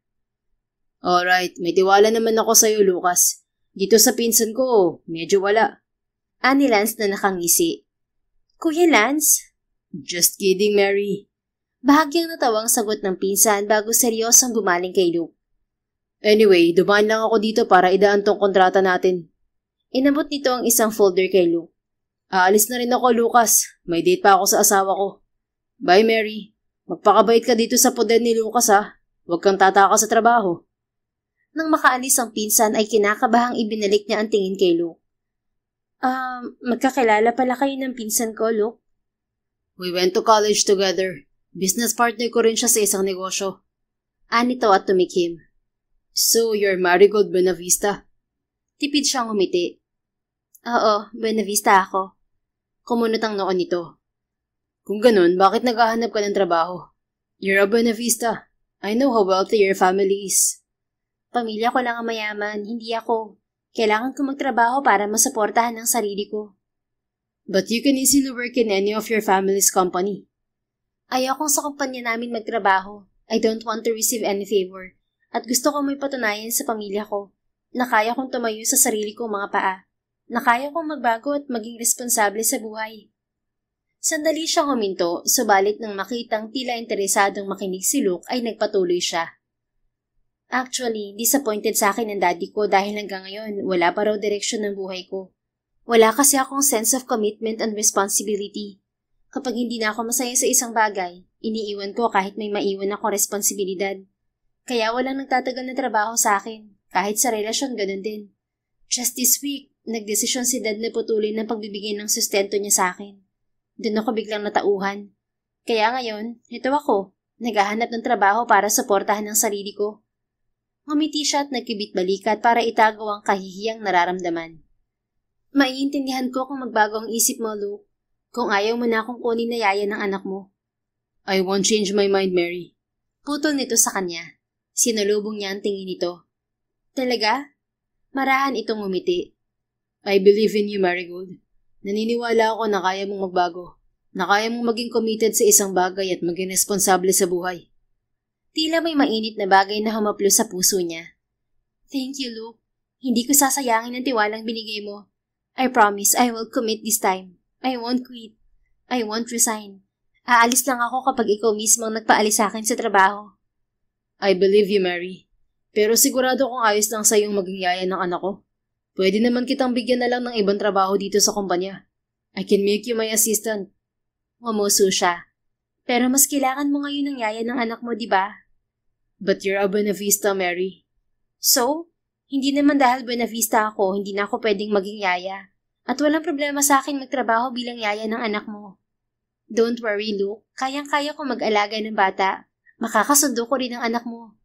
Alright, may tiwala naman ako sa'yo, Lucas. Dito sa pinsan ko, medyo wala. Ani Lance na nakangisi. Kuya Lance? Just kidding, Mary. Bahagyang natawang sagot ng pinsan bago seryosong bumaling kay Luke. Anyway, dumaan lang ako dito para idaan tong kontrata natin. Inabot nito ang isang folder kay Luke. Aalis na rin ako, Lucas. May date pa ako sa asawa ko. Bye, Mary. Magpakabait ka dito sa poder ni Lucas, ha? Huwag kang tataka sa trabaho. Nang makaalis ang pinsan ay kinakabahang ibinalik niya ang tingin kay Luke. Magkakilala pala kayo ng pinsan ko, Luke? We went to college together. Business partner ko rin siya sa isang negosyo. Anito at tumikim. So, you're Marigold Buenavista? Tipid siyang umiti. Oo, Buenavista ako. Kumunot ang noon nito. Kung ganun, bakit naghahanap ka ng trabaho? You're a Buenavista. I know how wealthy your family is. Pamilya ko lang ang mayaman, hindi ako. Kailangan ko magtrabaho para masuportahan ang sarili ko. But you can easily work in any of your family's company. Ayokong sa kumpanya namin magtrabaho. I don't want to receive any favor. At gusto ko may patunayan sa pamilya ko na kaya kong tumayo sa sarili kong mga paa. Na kaya kong magbago at maging responsable sa buhay. Sandali siyang huminto, subalit nang makitang tila interesadong makinig si Luke ay nagpatuloy siya. Actually, disappointed sa akin ang daddy ko dahil hanggang ngayon wala pa raw direksyon ng buhay ko. Wala kasi akong sense of commitment and responsibility. Kapag hindi na ako masaya sa isang bagay, iniiwan ko kahit may maiwan akong responsibilidad. Kaya walang nagtatagal na trabaho sa akin, kahit sa relasyon ganun din. Just this week, Nagdesisyon si Dad na putulin ng pagbibigay ng sustento niya sa akin. Doon ako biglang natauhan. Kaya ngayon, ito ako, naghahanap ng trabaho para suportahan ang sarili ko. Ngumiti siya at nagkibit balikat para itago ang kahihiyang nararamdaman. Maiintindihan ko kung magbago ang isip mo, Luke. Kung ayaw mo na akong kunin na yaya ng anak mo. I won't change my mind, Mary. Putol nito sa kanya. Sinulubong niya ang tingin nito. Talaga? Marahan itong ngumiti. I believe in you, Marigold. Naniniwala ako na kaya mong magbago. Na kaya mong maging committed sa isang bagay at maging responsable sa buhay. Tila may mainit na bagay na humaplo sa puso niya. Thank you, Luke. Hindi ko sasayangin ang tiwalang binigay mo. I promise I will commit this time. I won't quit. I won't resign. Aalis lang ako kapag ikaw mismo ang nagpaalis sa akin sa trabaho. I believe you, Mary. Pero sigurado kong ayos lang sa iyong maging yaya ng anak ko. Pwede naman kitang bigyan na lang ng ibang trabaho dito sa kumpanya. I can make you my assistant. Ngumuso siya. Pero mas kailangan mo ngayon ng yaya ng anak mo, di ba? But you're a Buena Vista, Mary. So, hindi naman dahil Buena Vista ako, hindi na ako pwedeng maging yaya. At walang problema sa akin magtrabaho bilang yaya ng anak mo. Don't worry, Luke. Kayang-kaya ko mag-alaga ng bata. Makakasundo ko rin ang anak mo.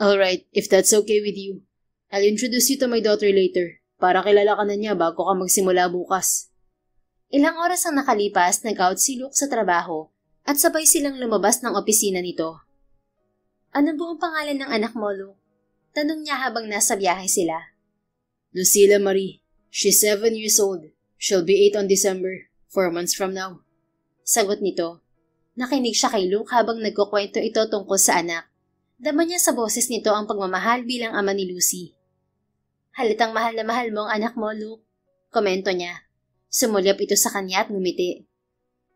Alright, if that's okay with you. I'll introduce you to my daughter later, para kilala ka na niya bago ka magsimula bukas. Ilang oras ang nakalipas, nag-out si Luke sa trabaho at sabay silang lumabas ng opisina nito. Ano buong pangalan ng anak mo, Luke? Tanong niya habang nasa biyahe sila. Lucila Marie. She's 7 years old. She'll be 8 on December, 4 months from now. Sagot nito. Nakinig siya kay Luke habang nagkukwento ito tungkol sa anak. Dama niya sa boses nito ang pagmamahal bilang ama ni Lucy. Halatang mahal na mahal mo ang anak mo, Luke. Komento niya. Sumulyap ito sa kanya at ngumiti.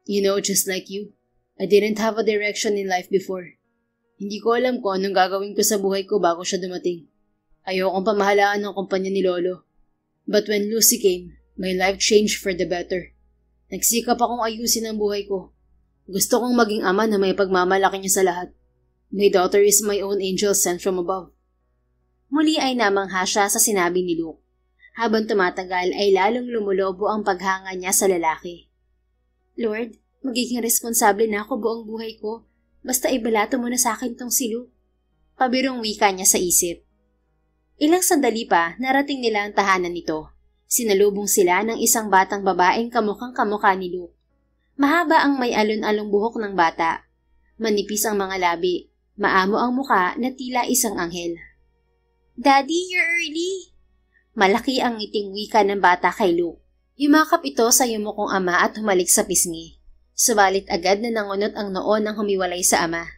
You know, just like you, I didn't have a direction in life before. Hindi ko alam kung anong gagawin ko sa buhay ko bago siya dumating. Ayokong pamahalaan ng kumpanya ni Lolo. But when Lucy came, my life changed for the better. Nagsikap akong ayusin ang buhay ko. Gusto kong maging ama na may pagmamalaki niya sa lahat. My daughter is my own angel sent from above. Muli ay namangha siya sa sinabi ni Luke. Habang tumatagal ay lalong lumulobo ang paghanga niya sa lalaki. Lord, magiging responsable na ako buong buhay ko. Basta ibalato mo na sa akin tong si Luke. Pabirong wika niya sa isip. Ilang sandali pa, narating nila ang tahanan nito. Sinalubong sila ng isang batang babaeng kamukhang kamukha ni Luke. Mahaba ang may alon-along buhok ng bata. Manipis ang mga labi. Maamo ang muka na tila isang anghel. Daddy, you're early. Malaki ang ngiting wika ng bata kay Luke. Yumakap ito sa yumukong ama at humalik sa pisngi. Subalit agad na nangunot ang noo nang humiwalay sa ama.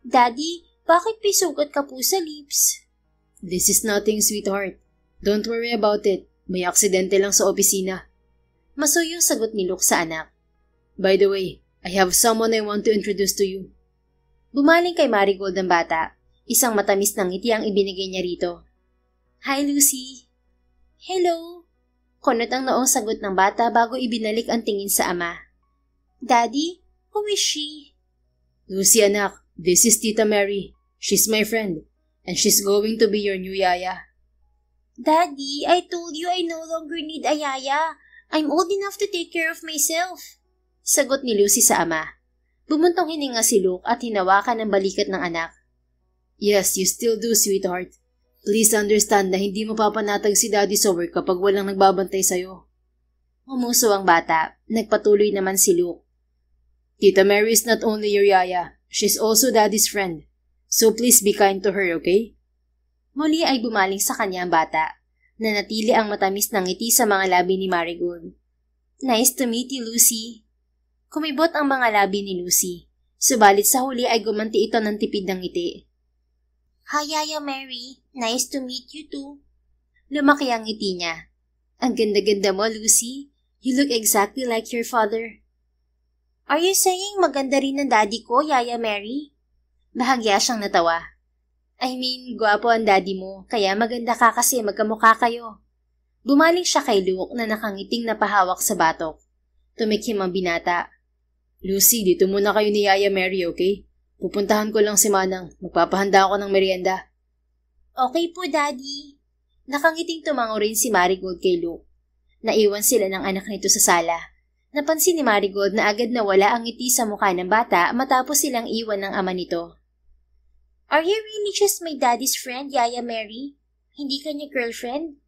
Daddy, bakit may sugat ka po sa lips? This is nothing, sweetheart. Don't worry about it. May aksidente lang sa opisina. Masuyong sagot ni Luke sa anak. By the way, I have someone I want to introduce to you. Bumaling kay Marigold ang bata. Isang matamis na ngiti ang ibinigay niya rito. Hi, Lucy. Hello. Kunot ang noong sagot ng bata bago ibinalik ang tingin sa ama. Daddy, who is she? Lucy, anak, this is Tita Mary. She's my friend, and she's going to be your new yaya. Daddy, I told you I no longer need a yaya. I'm old enough to take care of myself. Sagot ni Lucy sa ama. Bumuntong hininga si Luke at hinawakan ang balikat ng anak. Yes, you still do, sweetheart. Please understand na hindi mo papanatag si Daddy sa work kapag walang nagbabantay sa'yo. Umuso ang bata. Nagpatuloy naman si Luke. Tita Mary is not only your yaya, she's also Daddy's friend. So please be kind to her, okay? Muli ay bumaling sa kanya ang bata. Nanatili ang matamis na ngiti sa mga labi ni Marigold. Nice to meet you, Lucy. Kumibot ang mga labi ni Lucy. Subalit sa huli ay gumanti ito ng tipid ng ngiti. Hi, Yaya Mary. Nice to meet you too. Lumaki ang ngiti niya. Ang ganda-ganda mo, Lucy. You look exactly like your father. Are you saying maganda rin ang daddy ko, Yaya Mary? Bahagya siyang natawa. I mean, gwapo ang daddy mo, kaya maganda ka kasi magkamukha kayo. Bumaling siya kay Luke na nakangiting napahawak sa batok. Tumikhim ang binata. Lucy, dito muna kayo ni Yaya Mary, okay? Pupuntahan ko lang si Manang. Magpapahanda ako ng merienda. Okay po, Daddy. Nakangiting tumango rin si Marigold kay Luke. Naiwan sila ng anak nito sa sala. Napansin ni Marigold na agad nawala ang ngiti sa mukha ng bata matapos silang iwan ng ama nito. Are you really just my daddy's friend, Yaya Mary? Hindi ka niya girlfriend?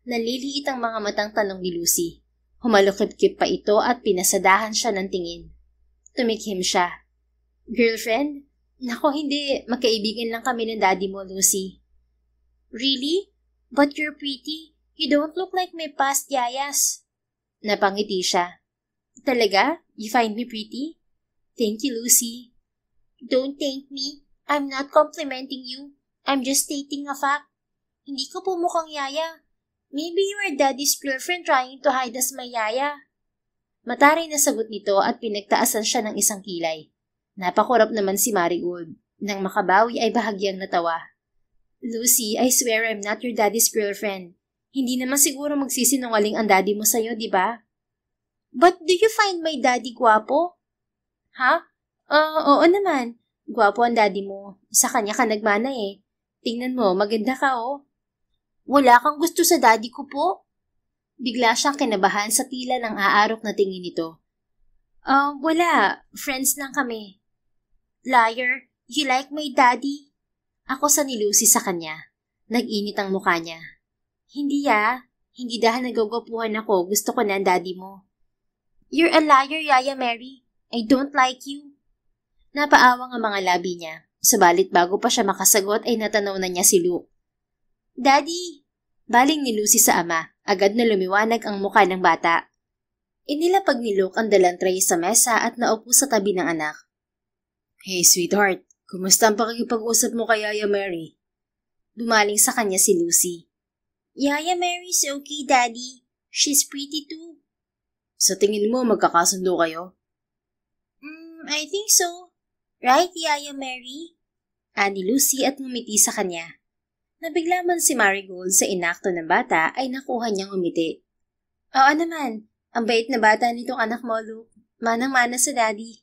Naliliit ang mga matang tanong ni Lucy. Humalukip-kip pa ito at pinasadahan siya ng tingin. Tumikhim siya. Girlfriend? Nako hindi, magkaibigan lang kami ng daddy mo, Lucy. Really? But you're pretty. You don't look like my past yayas. Napangiti siya. Talaga? You find me pretty? Thank you, Lucy. Don't thank me. I'm not complimenting you. I'm just stating a fact. Hindi ko po mukhang yaya. Maybe you are daddy's girlfriend trying to hide as my yaya. Mataray na sagot nito at pinagtaasan siya ng isang kilay. Napakurap naman si Marigold. Nang makabawi ay bahagyang natawa. Lucy, I swear I'm not your daddy's girlfriend. Hindi naman siguro magsisinungaling ang daddy mo sa'yo, di ba? But do you find my daddy gwapo? Ha? Oo naman. Gwapo ang daddy mo. Sa kanya ka nagmana eh. Tingnan mo, maganda ka oh. Wala kang gusto sa daddy ko po? Bigla siyang kinabahan sa tila ng aarok na tingin nito. Wala. Friends lang kami. Liar, you like my daddy? Ako sa ni Lucy sa kanya. Nag-init ang mukha niya. Hindi Hindi dahil nagagwapuhan ako, gusto ko na ang daddy mo. You're a liar, Yaya Mary. I don't like you. Napaawang ang mga labi niya. Subalit bago pa siya makasagot ay natanaw na niya si Luke. Daddy! Baling ni Lucy sa ama. Agad na lumiwanag ang mukha ng bata. Inilapag ni Luke ang dalang tray sa mesa at naupo sa tabi ng anak. Hey, sweetheart. Kumusta ang pakikipag-usap mo kay Yaya Mary? Bumaling sa kanya si Lucy. Yaya Mary's okay, Daddy. She's pretty too. Sa tingin mo, magkakasundo kayo? I think so. Right, Yaya Mary? Ani Lucy at ngumiti sa kanya. Nabigla man si Marigold sa inakto ng bata ay nakuha niyang umiti. Oo naman, ang bait na bata nitong anak mo, Luke. Manang-mana sa daddy.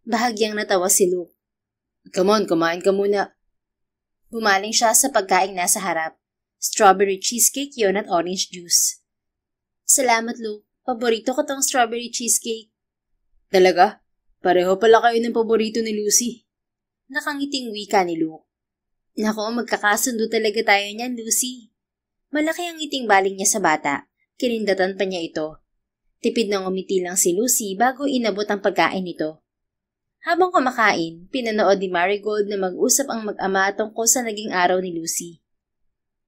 Bahagyang natawa si Luke. Come on, kumain ka muna. Bumaling siya sa pagkaing nasa harap. Strawberry cheesecake yon at orange juice. Salamat, Luke. Paborito ko tong strawberry cheesecake. Talaga? Pareho pala kayo ng paborito ni Lucy. Nakangiting wika ni Luke. Nako, magkakasundo talaga tayo niyan, Lucy. Malaki ang ngiting baling niya sa bata. Kinindatan pa niya ito. Tipid ng umiti lang si Lucy bago inabot ang pagkain nito. Habang kumakain, pinanood ni Marigold na mag-usap ang mag-ama tungkol sa naging araw ni Lucy.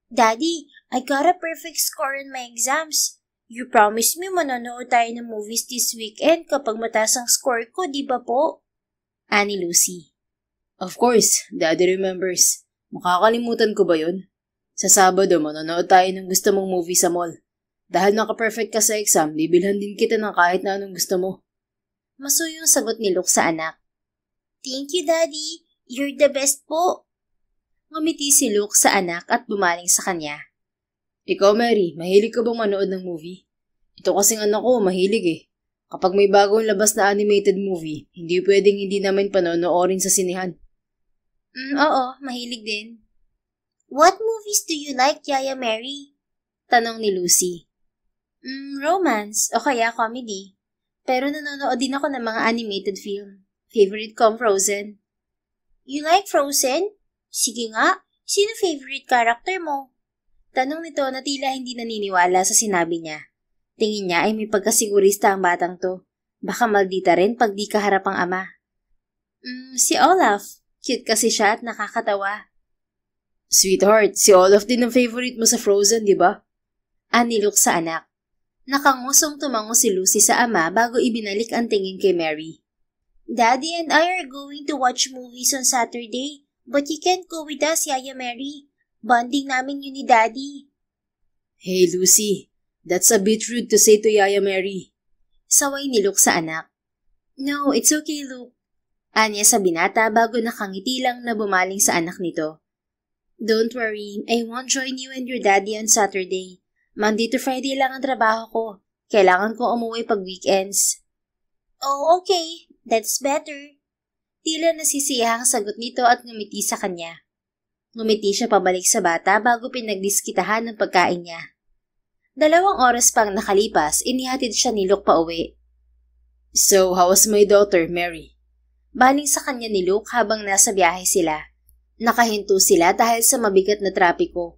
Daddy, I got a perfect score in my exams. You promised me manonood tayo ng movies this weekend kapag mataas ang score ko, di ba po? Ani Lucy. Of course, Daddy remembers. Makakalimutan ko ba yun? Sa Sabado, manonood tayo ng gusto mong movie sa mall. Dahil naka-perfect ka sa exam, bibilhan din kita ng kahit na anong gusto mo. Masuyong sagot ni Luke sa anak. Thank you, Daddy. You're the best po. Ngumiti si Luke sa anak at bumaling sa kanya. Ikaw, Mary, mahilig ka bang manood ng movie? Ito kasing anak ko, mahilig eh. Kapag may bagong labas na animated movie, hindi pwedeng hindi namin panonoorin sa sinihan. Oo, mahilig din. What movies do you like, Yaya Mary? Tanong ni Lucy. Romance o kaya comedy. Pero nanonood din ako ng mga animated film. Favorite ko ang Frozen. You like Frozen? Sige nga, sino favorite character mo? Tanong nito na tila hindi naniniwala sa sinabi niya. Tingin niya ay may pagkasigurista ang batang to. Baka maldita rin pag di kaharap ang ama. Si Olaf. Cute kasi siya at nakakatawa. Sweetheart, si Olaf din ang favorite mo sa Frozen, di ba? Ani Luke sa anak. Nakangusong tumango si Lucy sa ama bago ibinalik ang tingin kay Mary. Daddy and I are going to watch movies on Saturday, but you can't go with us, Yaya Mary. Bonding namin yun ni Daddy. Hey, Lucy. That's a bit rude to say to Yaya Mary. Saway ni Luke sa anak. No, it's okay, Luke. Anya sa binata bago nakangiti lang na bumaling sa anak nito. Don't worry, I won't join you and your daddy on Saturday. Monday to Friday lang ang trabaho ko. Kailangan ko umuwi pag weekends. Oh, okay. That's better. Tila nasisiyahang sagot nito at ngumiti sa kanya. Ngumiti siya pabalik sa bata bago pinagdiskitahan ng pagkain niya. 2 oras pang nakalipas, inihatid siya ni Luke pauwi. So, how was my daughter, Mary? Baling sa kanya ni Luke habang nasa biyahe sila. Nakahinto sila dahil sa mabigat na trapiko.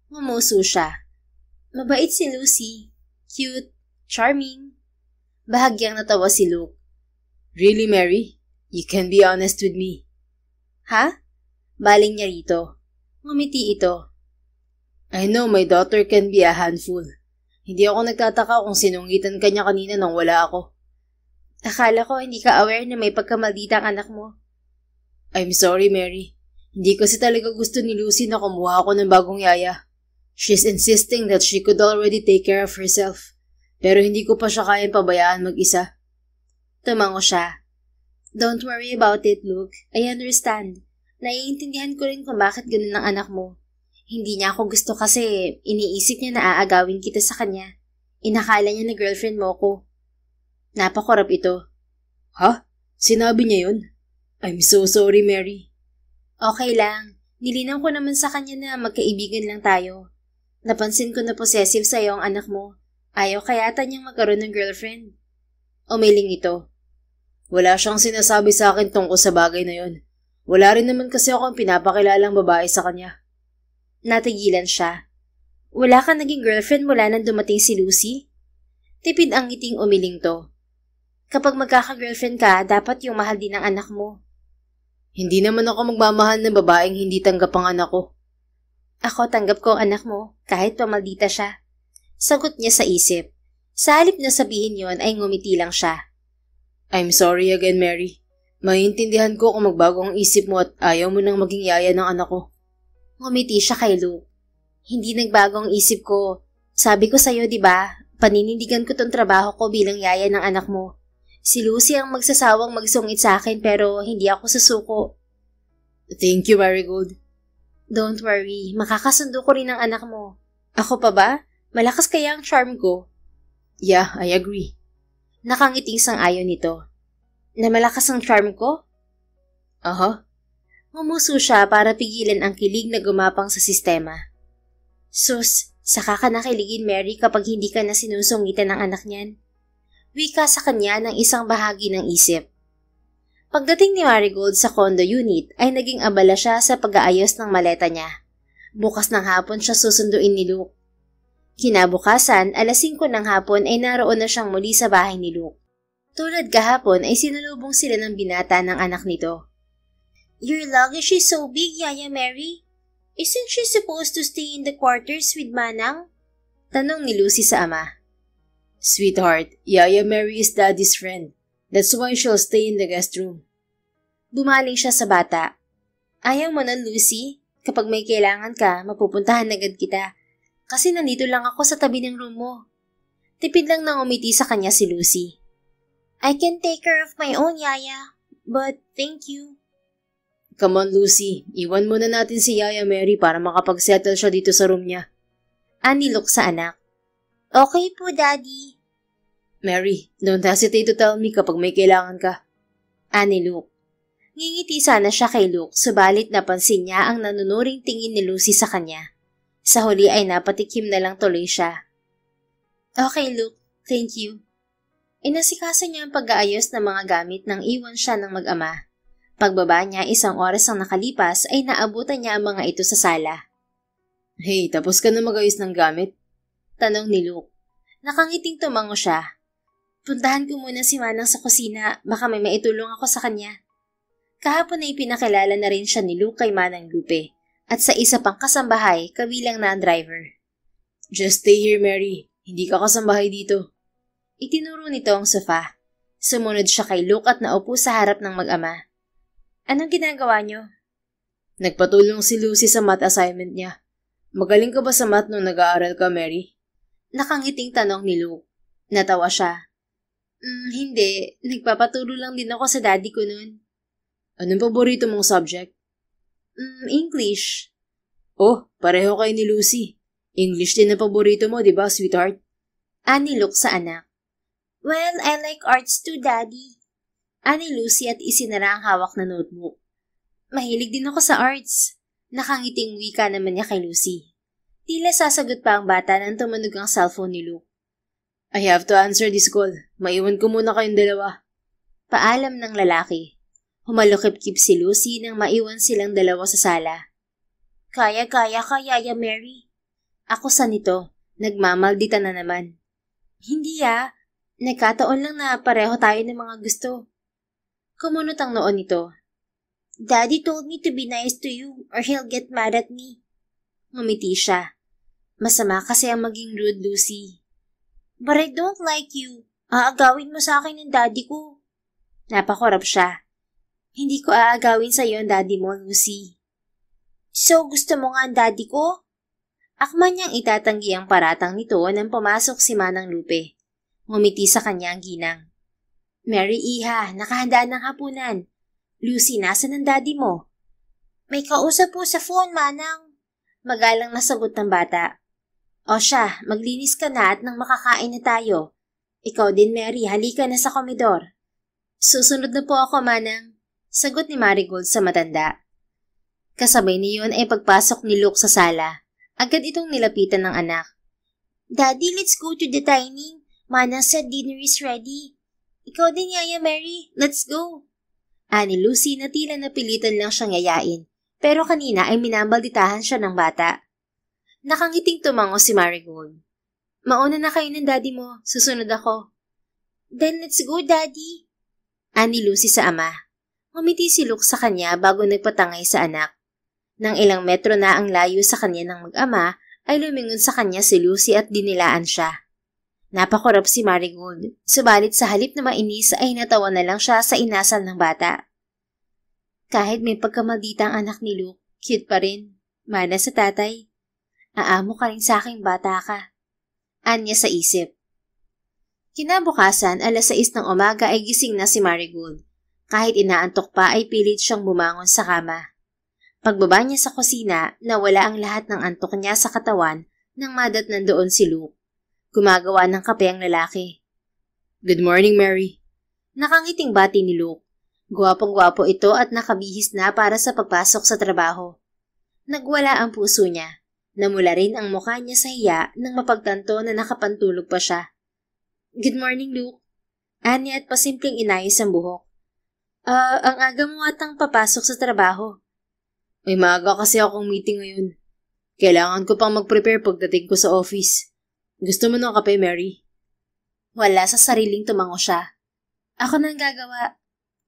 Ngumuso siya. Mabait si Lucy. Cute. Charming. Bahagyang natawa si Luke. Really, Mary? You can be honest with me. Ha? Baling niya rito. Ngumiti ito. I know my daughter can be a handful. Hindi ako nagtataka kung sinungitan ka niya kanina nang wala ako. Akala ko hindi ka aware na may pagkamaldita ang anak mo. I'm sorry, Mary. Hindi kasi talaga gusto ni Lucy na kumuha ako ng bagong yaya. She's insisting that she could already take care of herself. Pero hindi ko pa siya kayang pabayaan mag-isa. Tumango siya. Don't worry about it, Luke. I understand. Naiintindihan ko rin kung bakit ganun ang anak mo. Hindi niya ako gusto kasi iniisip niya na aagawin kita sa kanya. Inakala niya na girlfriend mo ko. Napakorap ito. Ha? Sinabi niya yun? I'm so sorry, Mary. Okay lang. Nilinaw ko naman sa kanya na magkaibigan lang tayo. Napansin ko na possessive sa'yo ang anak mo. Ayaw kayata niyang magkaroon ng girlfriend. Umiling ito. Wala siyang sinasabi sa akin tungkol sa bagay na yun. Wala rin naman kasi akong pinapakilalang babae sa kanya. Natigilan siya. Wala ka naging girlfriend mula nang dumating si Lucy? Tipid ang ngiting umiling to. Kapag magkaka-girlfriend ka, dapat yung mahal din ang anak mo. Hindi naman ako magmamahal ng babaeng hindi tanggap ang anak ko. Ako tanggap ko ang anak mo, kahit pamaldita siya. Sagot niya sa isip. Sa halip na sabihin yon ay ngumiti lang siya. I'm sorry again, Mary. Maiintindihan ko kung magbago ang isip mo at ayaw mo nang maging yaya ng anak ko. Ngumiti siya kay Luke. Hindi nagbago ang isip ko. Sabi ko sa'yo, di ba? Paninindigan ko tong trabaho ko bilang yaya ng anak mo. Si Lucy ang magsasawang magsungit sa akin pero hindi ako susuko. Thank you, Marigold. Don't worry, makakasundo ko rin ang anak mo. Ako pa ba? Malakas kaya ang charm ko? Yeah, I agree. Nakangiting sang-ayon nito. Na malakas ang charm ko? Aha. Ngumuso siya para pigilan ang kilig na gumapang sa sistema. Sus, saka ka nakiligin, Mary, kapag hindi ka na sinusungitan ng anak niyan. Wika sa kanya ng isang bahagi ng isip. Pagdating ni Marigold sa condo unit ay naging abala siya sa pag-aayos ng maleta niya. Bukas ng hapon siya susunduin ni Luke. Kinabukasan, 5:00 ng hapon ay naroon na siyang muli sa bahay ni Luke. Tulad kahapon ay sinulubong sila ng binata ng anak nito. Your luggage is so big, Yaya Mary. Isn't she supposed to stay in the quarters with Manang? Tanong ni Lucy sa ama. Sweetheart, Yaya Mary is Daddy's friend. That's why she'll stay in the guest room. Bumaling siya sa bata. Ayaw mo nun, Lucy? Kapag may kailangan ka, mapupuntahan agad kita. Kasi nandito lang ako sa tabi ng room mo. Tipid lang nang umiti sa kanya si Lucy. I can take care of my own, Yaya. But thank you. Come on, Lucy. Iwan muna natin si Yaya Mary para makapag-settle siya dito sa room niya. Ani Luke sa anak. Okay po, Daddy. Mary, don't hesitate to tell me kapag may kailangan ka. Ani Luke. Ngingiti sana siya kay Luke, subalit napansin niya ang nanunuring tingin ni Lucy sa kanya. Sa huli ay napatikim na lang tuloy siya. Okay, Luke. Thank you. Inasikaso niya ang pag-aayos ng mga gamit nang iwan siya ng mag-ama. Pagbaba niya 1 oras ang nakalipas ay naabutan niya ang mga ito sa sala. Hey, tapos ka na mag-ayos ng gamit? Tanong ni Luke. Nakangiting tumango siya. Puntahan ko muna si Manang sa kusina, baka may maitulong ako sa kanya. Kahapon ay pinakilala na rin siya ni Luke kay Manang Lupe, at sa isa pang kasambahay, kabilang na ang driver. Just stay here, Mary. Hindi ka kasambahay dito. Itinuro nito ang sofa. Sumunod siya kay Luke at naupo sa harap ng mag-ama. Anong ginagawa niyo? Nagpatulong si Lucy sa math assignment niya. Magaling ka ba sa math nung nag-aaral ka, Mary? Nakangiting tanong ni Luke. Natawa siya. Hindi. Nagpapaturo lang din ako sa daddy ko nun. Anong paborito mong subject? English. Oh, pareho kayo ni Lucy. English din ang paborito mo, di ba, sweetheart? Ani Luke sa anak. Well, I like arts too, Daddy. Ani Lucy at isinara ang hawak na notebook. Mahilig din ako sa arts. Nakangiting wika naman niya kay Lucy. Tila sasagot pa ang bata nang tumunog ang cellphone ni Luke. I have to answer this call. Maiwan ko muna kayong dalawa. Paalam ng lalaki. Humalukip-kip si Lucy nang maiwan silang dalawa sa sala. Kaya, Mary. Ako sa nito. Nagmamaldita na naman. Hindi Nagkataon lang na pareho tayo ng mga gusto. Kumunot ang noon nito. Daddy told me to be nice to you or he'll get mad at me. Ngumiti siya. Masama kasi ang maging rude, Lucy. But I don't like you. Aagawin mo sa akin ng daddy ko. Napakorap siya. Hindi ko aagawin sa iyo ang daddy mo, Lucy. So, gusto mo nga ang daddy ko? Akman niyang itatanggi ang paratang nito nang pumasok si Manang Lupe. Ngumiti sa kanya ang ginang. Mary Iha, nakahanda ng hapunan. Lucy, nasan ang daddy mo? May kausap po sa phone, Manang. Magalang nasagot ng bata. O siya, maglinis ka na at nang makakain na tayo. Ikaw din, Mary, halika na sa komedor. Susunod na po ako, Manang. Sagot ni Marigold sa matanda. Kasabay niyon ay pagpasok ni Luke sa sala. Agad itong nilapitan ng anak. Daddy, let's go to the dining. Manang said dinner is ready. Ikaw din, Yaya Mary. Let's go. Ani Lucy na tila napilitan lang siyang yayain. Pero kanina ay minambalditahan siya ng bata. Nakangiting tumango si Marigold. Mauna na kayo ng daddy mo. Susunod ako. Then let's go, Daddy. Ani Lucy sa ama. Ngumiti si Luke sa kanya bago nagpatangay sa anak. Nang ilang metro na ang layo sa kanya ng mag-ama, ay lumingon sa kanya si Lucy at dinilaan siya. Napakorap si Marigold, subalit sa halip na mainis ay natawa na lang siya sa inasal ng bata. Kahit may pagkamaldita ang anak ni Luke, cute pa rin. Mana sa tatay. Aamo ka rin sa aking bata ka. Anya sa isip. Kinabukasan, 6:00 ng umaga ay gising na si Marigold. Kahit inaantok pa ay pilit siyang bumangon sa kama. Pagbaba niya sa kusina, nawala ang lahat ng antok niya sa katawan nang madatnan doon si Luke. Gumagawa ng kape ang lalaki. Good morning, Mary. Nakangiting bati ni Luke. Gwapong-gwapo ito at nakabihis na para sa pagpasok sa trabaho. Nagwala ang puso niya. Namula rin ang mukha niya sa hiya nang mapagtanto na nakapantulog pa siya. Good morning, Luke. Ani at pasimpleng inayos ang buhok. Ang aga mo atang papasok sa trabaho. May maaga kasi akong meeting ngayon. Kailangan ko pang mag-prepare pagdating ko sa office. Gusto mo ng kape, Mary? Wala sa sariling tumango siya. Ako nang gagawa.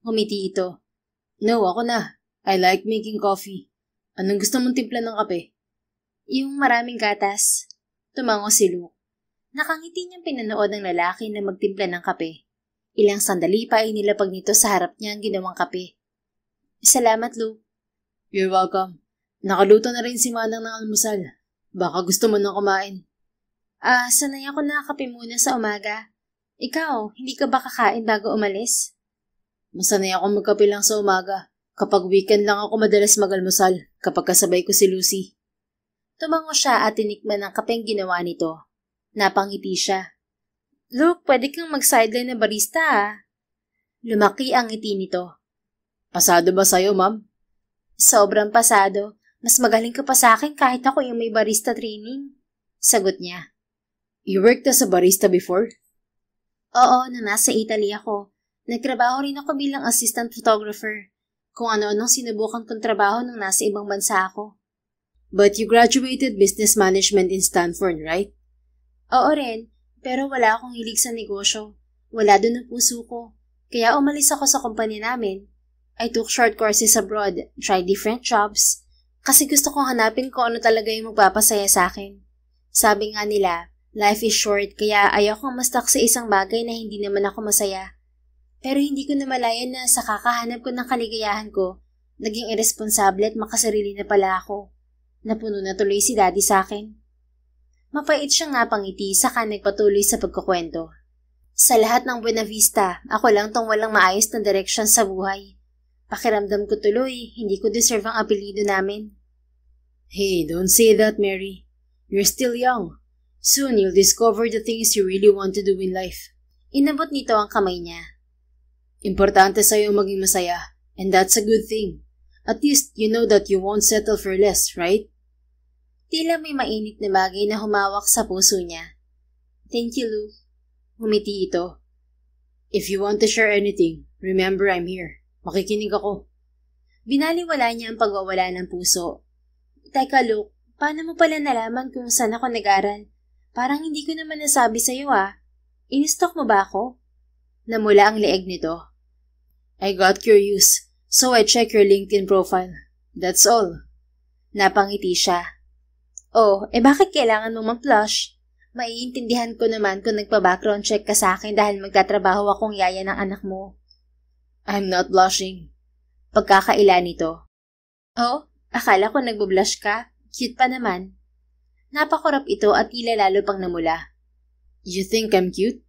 Humiti ito. No, ako na. I like making coffee. Anong gusto mong timpla ng kape? Yung maraming gatas. Tumango si Luke. Nakangiti niyang pinanood ng lalaki na magtimpla ng kape. Ilang sandali pa ay nilapag nito sa harap niya ang ginawang kape. Salamat, Luke. You're welcome. Nakaluto na rin si Manang ng almusal. Baka gusto mo nang kumain. Sanay ako nakakape muna sa umaga. Ikaw, hindi ka ba kakain bago umalis? Masanay ako magkape lang sa umaga. Kapag weekend lang ako madalas mag-almusal kapag kasabay ko si Lucy. Tumango siya at tinikman ang kapeng ginawa nito. Napangiti siya. Luke, pwede kang mag-sideline na barista Lumaki ang ngiti nito. Pasado ba sa'yo, ma'am? Sobrang pasado. Mas magaling ka pa sa akin kahit ako yung may barista training. Sagot niya. You worked as a barista before? Oo, nang nasa Italy ako. Nagtrabaho rin ako bilang assistant photographer. Kung ano-anong sinubukan kong trabaho nung nasa ibang bansa ako. But you graduated business management in Stanford, right? Oo rin, pero wala akong hilig sa negosyo. Wala doon ang puso ko. Kaya umalis ako sa kumpanya namin. I took short courses abroad, tried different jobs, kasi gusto kong hanapin kung ano talaga yung magpapasaya sa akin. Sabi nga nila, life is short kaya ayaw kong mastak sa isang bagay na hindi naman ako masaya. Pero hindi ko namalayan na sa kakahanap ko ng kaligayahan ko, naging irresponsable at makasarili na pala ako. Napuno na tuloy si Daddy sa akin. Mapait siyang napangiti saka nagpatuloy sa pagkukwento. Sa lahat ng Buena Vista, ako lang tong walang maayos na direksyon sa buhay. Pakiramdam ko tuloy, hindi ko deserve ang apelido namin. Hey, don't say that, Mary. You're still young. Soon you'll discover the things you really want to do in life. Inabot nito ang kamay niya. Importante sa'yo maging masaya, and that's a good thing. At least you know that you won't settle for less, right? Tila may mainit na bagay na humawak sa puso niya. Thank you, Luke. Ngumiti ito. If you want to share anything, remember I'm here. Makikinig ako. Binaliwala niya ang pagwawala ng puso. Teka, Luke, paano mo pala nalaman kung saan ako nag-aral? Parang hindi ko naman nasabi sa'yo In-stalk mo ba ako? Namula ang leeg nito. I got curious, so I checked your LinkedIn profile. That's all. Napangiti siya. Oh, bakit kailangan mong mag-blush? Maiintindihan ko naman kung nagpa-background check ka sa akin dahil magtatrabaho akong yaya ng anak mo. I'm not blushing. Pagkakaila nito. Oh, akala ko nagbo-blush ka. Cute pa naman. Napakurap ito at tila lalo pang namula. You think I'm cute?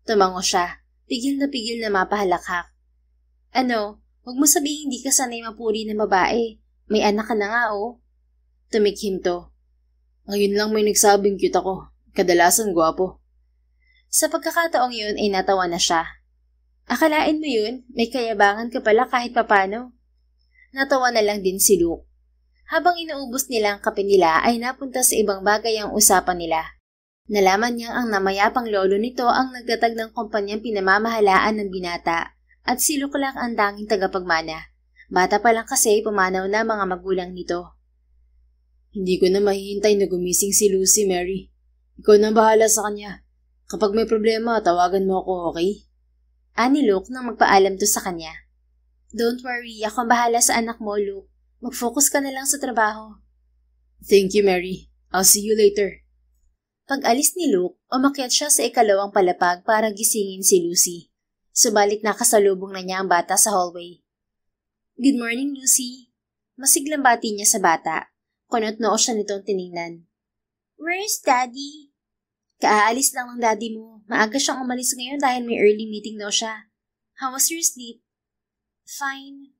Tumango siya. Pigil na mapahalakhak. Ano, huwag mo sabihin hindi ka sanay mapuri ng babae. May anak ka na nga Tumikhim to. Ngayon lang may nagsabing cute ako. Kadalasan gwapo. Sa pagkakataong yun ay natawa na siya. Akalain mo yun, may kayabangan ka pala kahit papano. Natawa na lang din si Luke. Habang inuubos nila ang kape nila ay napunta sa ibang bagay ang usapan nila. Nalaman niyang ang namayapang lolo nito ang nagtatag ng kumpanyang pinamamahalaan ng binata at si Luke lang ang tanging tagapagmana. Bata pa lang kasi pumanaw na mga magulang nito. Hindi ko na mahihintay na gumising si Lucy, Mary. Ikaw na bahala sa kanya. Kapag may problema, tawagan mo ako, okay? Ani Luke nang magpaalam to sa kanya. Don't worry, ako ang bahala sa anak mo, Luke. Mag-focus ka na lang sa trabaho. Thank you, Mary. I'll see you later. Pag-alis ni Luke, umakyat siya sa ikalawang palapag para gisingin si Lucy. Subalit nakasalubong na niya ang bata sa hallway. Good morning, Lucy. Masiglang bati niya sa bata. Kunot-noo siya nitong tiningnan. Where's Daddy? Kaaalis lang ng Daddy mo. Maaga siyang umalis ngayon dahil may early meeting daw siya. How was your sleep? Fine.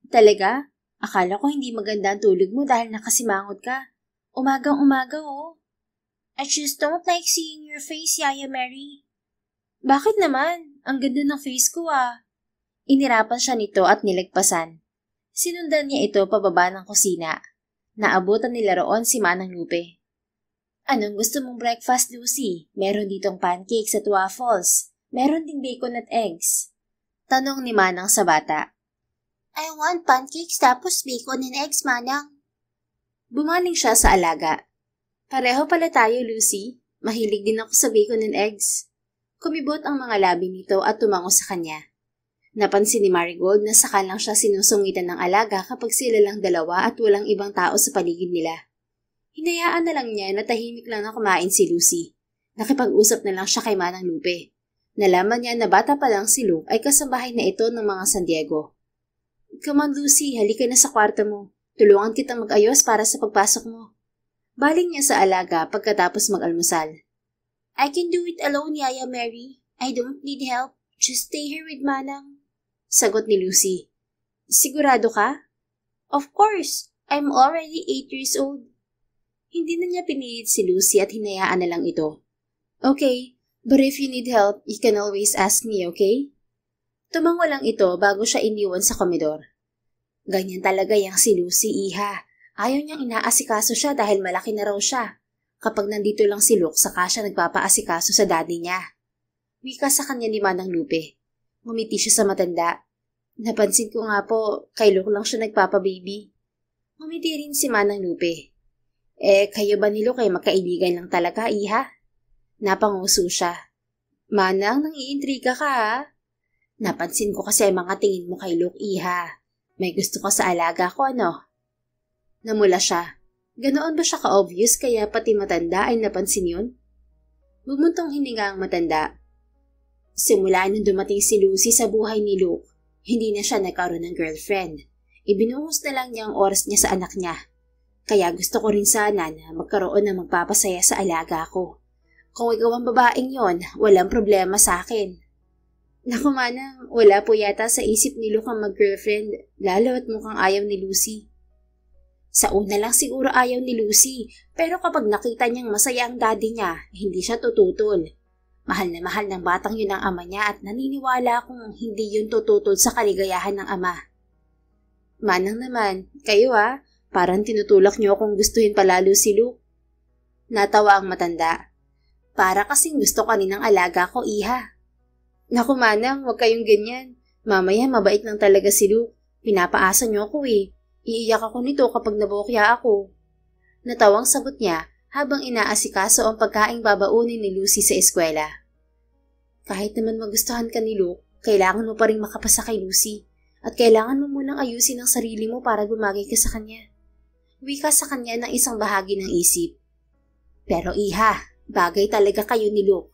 Talaga? Akala ko hindi maganda ang tulog mo dahil nakasimangot ka. Umagang-umaga I just don't like seeing your face, Yaya Mary. Bakit naman? Ang ganda ng face ko Inirapan siya nito at nilagpasan. Sinundan niya ito pababa ng kusina. Naabutan nila roon si Manang Lupe. Anong gusto mong breakfast, Lucy? Meron ditong pancakes at waffles. Meron ding bacon at eggs. Tanong ni Manang sa bata. I want pancakes tapos bacon and eggs, Manang. Bumaling siya sa alaga. Pareho pala tayo, Lucy. Mahilig din ako sa bacon and eggs. Kumibot ang mga labi nito at tumango sa kanya. Napansin ni Marigold na saka lang siya sinusungitan ng alaga kapag sila lang dalawa at walang ibang tao sa paligid nila. Hinayaan na lang niya na tahimik lang na kumain si Lucy. Nakipag-usap na lang siya kay Manang Lupe. Nalaman niya na bata pa lang si Luke ay kasambahay na ito ng mga San Diego. Come on, Lucy, halika na sa kwarto mo. Tulungan kitang mag-ayos para sa pagpasok mo. Baling niya sa alaga pagkatapos mag-almusal. I can do it alone, Yaya Mary. I don't need help. Just stay here with Manang. Sagot ni Lucy. Sigurado ka? Of course. I'm already 8 years old. Hindi na niya pinilit si Lucy at hinayaan na lang ito. Okay, but if you need help, you can always ask me, okay? Tumango lang ito bago siya iniwan sa komedor. Ganyan talaga yang si Lucy, iha. Ayaw niyang inaasikaso siya dahil malaki na raw siya. Kapag nandito lang si Luke, saka siya nagpapaasikaso sa daddy niya. Wika sa kanya ni Manang Lupe. Ngumiti siya sa matanda. Napansin ko nga po, kay Luke lang siya nagpapababy. Ngumiti rin si Manang Lupe. Kayo ba ni Luke ay magkaibigan lang talaga, iha? Napanguso siya. Manang, nang-iintriga ka Napansin ko kasi ang mga tingin mo kay Luke, iha. May gusto ka sa alaga ko, ano? Namula siya. Ganoon ba siya ka-obvious kaya pati matanda ay napansin yun? Bumuntong hininga ang matanda. Simula nung dumating si Lucy sa buhay ni Luke, hindi na siya nagkaroon ng girlfriend. Ibinuhos na lang niya ang oras niya sa anak niya. Kaya gusto ko rin sana na magkaroon ng magpapasaya sa alaga ko. Kung ikaw ang babaeng yon, walang problema sa akin. Naku Manang, wala po yata sa isip ni Luke ang mag-girlfriend, lalo at mukhang ayaw ni Lucy. Sa una lang siguro ayaw ni Lucy, pero kapag nakita niyang masaya ang daddy niya, hindi siya tututol. Mahal na mahal ng batang yun ang ama niya at naniniwala kung hindi yun tututol sa kaligayahan ng ama. Manang naman, kayo parang tinutulak niyo akong gustuhin palalo si Luke. Natawa ang matanda. Para kasing gusto ka rin ng alaga ko, iha. Naku Manang, huwag kayong ganyan. Mamaya mabait lang talaga si Luke. Pinapaasa niyo ako Iiyak ako nito kapag nabokya ako. Natawang sagot niya habang inaasikaso ang pagkaing babaunin ni Lucy sa eskwela. Kahit naman magustuhan ka ni Luke, kailangan mo pa rin makapasa kay Lucy at kailangan mo munang ayusin ang sarili mo para gumagay ka sa kanya. Wika sa kanya ng isang bahagi ng isip. Pero iha, bagay talaga kayo ni Luke.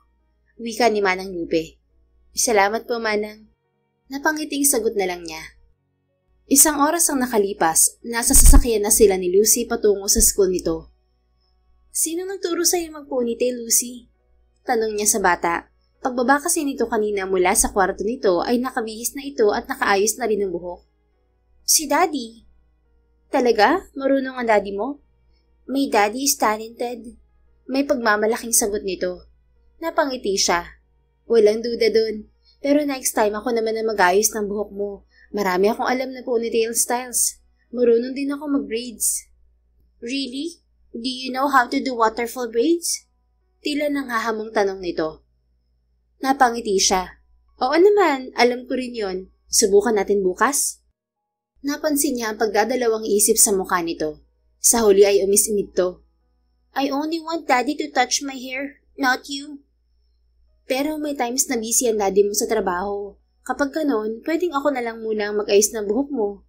Wika ni Manang Lupe. Salamat po Manang. Napangiting sagot na lang niya. Isang oras ang nakalipas, nasa sasakyan na sila ni Lucy patungo sa school nito. Sino nagturo sa'yo mag-ponytail, Lucy? Tanong niya sa bata. Pagbaba kasi nito kanina mula sa kwarto nito ay nakabihis na ito at nakaayos na rin ang buhok. Si Daddy. Talaga? Marunong ang daddy mo? My daddy is talented. May pagmamalaking sagot nito. Napangiti siya. Walang duda dun. Pero next time ako naman na mag-ayos ng buhok mo. Marami akong alam na ponytail styles. Marunong din ako mag-braids. Really? Do you know how to do waterfall braids? Tila nang hahamong tanong nito. Napangiti siya. Oo naman, alam ko rin yon. Subukan natin bukas? Napansin niya ang pagdadalawang isip sa mukha nito. Sa huli ay umisinit to. I only want Daddy to touch my hair, not you. Pero may times na busy ang daddy mo sa trabaho. Kapag ganon, pwedeng ako na lang muna mag-ayos ng buhok mo.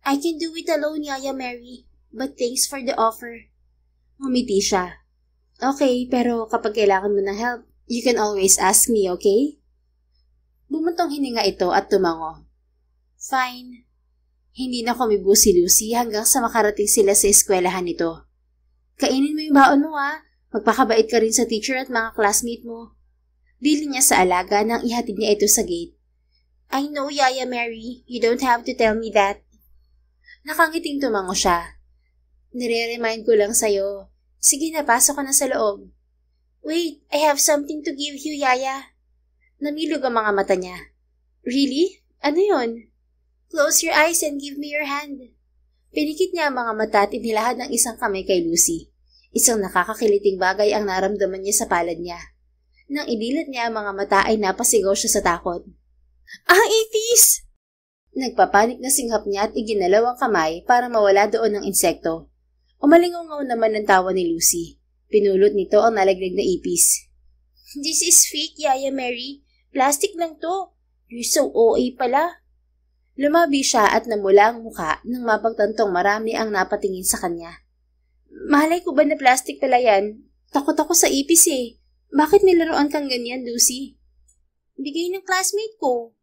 I can do it alone, Yaya Mary. But thanks for the offer. Ngumiti siya. Okay, pero kapag kailangan mo ng help, you can always ask me, okay? Bumuntong hininga ito at tumango. Fine. Hindi na kumibo si Lucy hanggang sa makarating sila sa eskwelahan nito. Kainin mo yung baon mo Magpakabait ka rin sa teacher at mga classmate mo. Dili niya sa alaga nang ihatid niya ito sa gate. I know, Yaya Mary. You don't have to tell me that. Nakangiting tumango siya. Nire-remind ko lang sa'yo. Sige na, pasok ka na sa loob. Wait, I have something to give you, Yaya. Namilog ang mga mata niya. Really? Ano yon? Close your eyes and give me your hand. Pinikit niya ang mga mata at inilahad ng isang kamay kay Lucy. Isang nakakakiliting bagay ang naramdaman niya sa palad niya. Nang idilat niya ang mga mata ay napasigaw siya sa takot. Ipis! Nagpapanik na singhap niya at iginalaw ang kamay para mawala doon ng insekto. Umalingaw naman ang tawa ni Lucy. Pinulot nito ang nalaglag na ipis. This is fake, Yaya Mary. Plastic lang to. You're so OA pala. Lumabi siya at namula ang muka nang mapagtantong marami ang napatingin sa kanya. Malay ko ba na plastic pala yan? Takot ako sa ipis Bakit nilaruan kang ganyan, Lucy? Bigay ng classmate ko.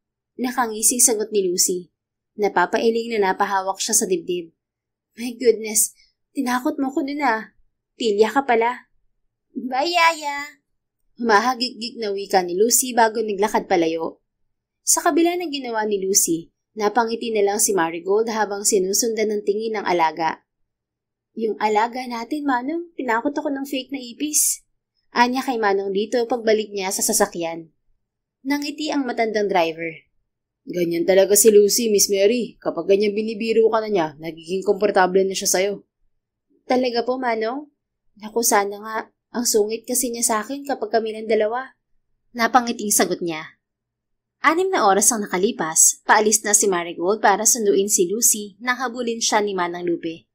Nakangising sagot ni Lucy. Napapailing na napahawak siya sa dibdib. My goodness, tinakot mo ko dun Tilya ka pala. Bye, Yaya. Humahagig-gig na wika ni Lucy bago naglakad palayo. Sa kabila ng ginawa ni Lucy, napangiti na lang si Marigold habang sinusundan ng tingin ng alaga. Yung alaga natin, Manong, pinakot ako ng fake na ipis. Anya kay Manong dito pagbalik niya sa sasakyan. Nangiti ang matandang driver. Ganyan talaga si Lucy, Miss Mary. Kapag ganyan binibiro ka na niya, nagiging komportable na siya sa'yo. Talaga po, Manong? Naku, sana nga. Ang sungit kasi niya sa akin kapag kami ng dalawa. Napangiting sagot niya. 6 na oras ang nakalipas, paalis na si Marigold para sunduin si Lucy nang habulin siya ni Manang Lupe.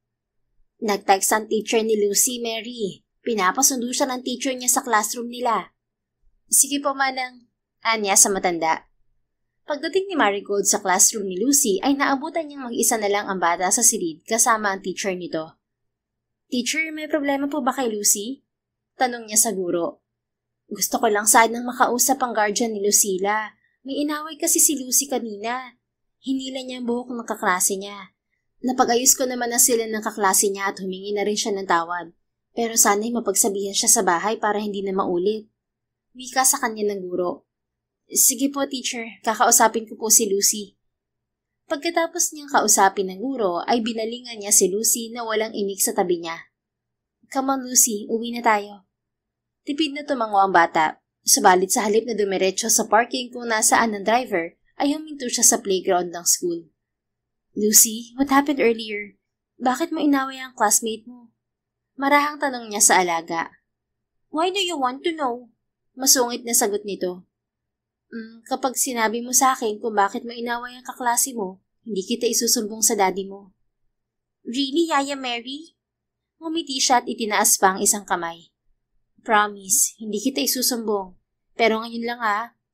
Nag-text ang teacher ni Lucy, Mary. Pinapasundo siya ng teacher niya sa classroom nila. Sige po, Manang. Anya sa matanda. Pagdating ni Marigold sa classroom ni Lucy ay naabutan niyang mag-isa na lang ang bata sa silid kasama ang teacher nito. Teacher, may problema po ba kay Lucy? Tanong niya sa guro. Gusto ko lang sanang makausap ang guardian ni Lucila. May inaway kasi si Lucy kanina. Hinila niya ang buhok ng kaklase niya. Napag-ayos ko naman na sila ng kaklase niya at humingi na rin siya ng tawad. Pero sana'y mapagsabihan siya sa bahay para hindi na maulit. Wika sa kanya ng guro. Sige po, teacher. Kakausapin ko po si Lucy. Pagkatapos niyang kausapin ng guro, ay binalingan niya si Lucy na walang imik sa tabi niya. Come on, Lucy. Uwi na tayo. Tipid na tumango ang bata. Subalit sa halip na dumiretso sa parking kung nasaan ang driver, ay huminto siya sa playground ng school. Lucy, what happened earlier? Bakit mo inaway ang classmate mo? Marahang tanong niya sa alaga. Why do you want to know? Masungit na sagot nito. Kapag sinabi mo sa akin kung bakit mo inaway ang kaklase mo, hindi kita isusumbong sa daddy mo. Really, Yaya Mary? Ngumiti siya at itinaas pa ang isang kamay. Promise, hindi kita isusumbong. Pero ngayon lang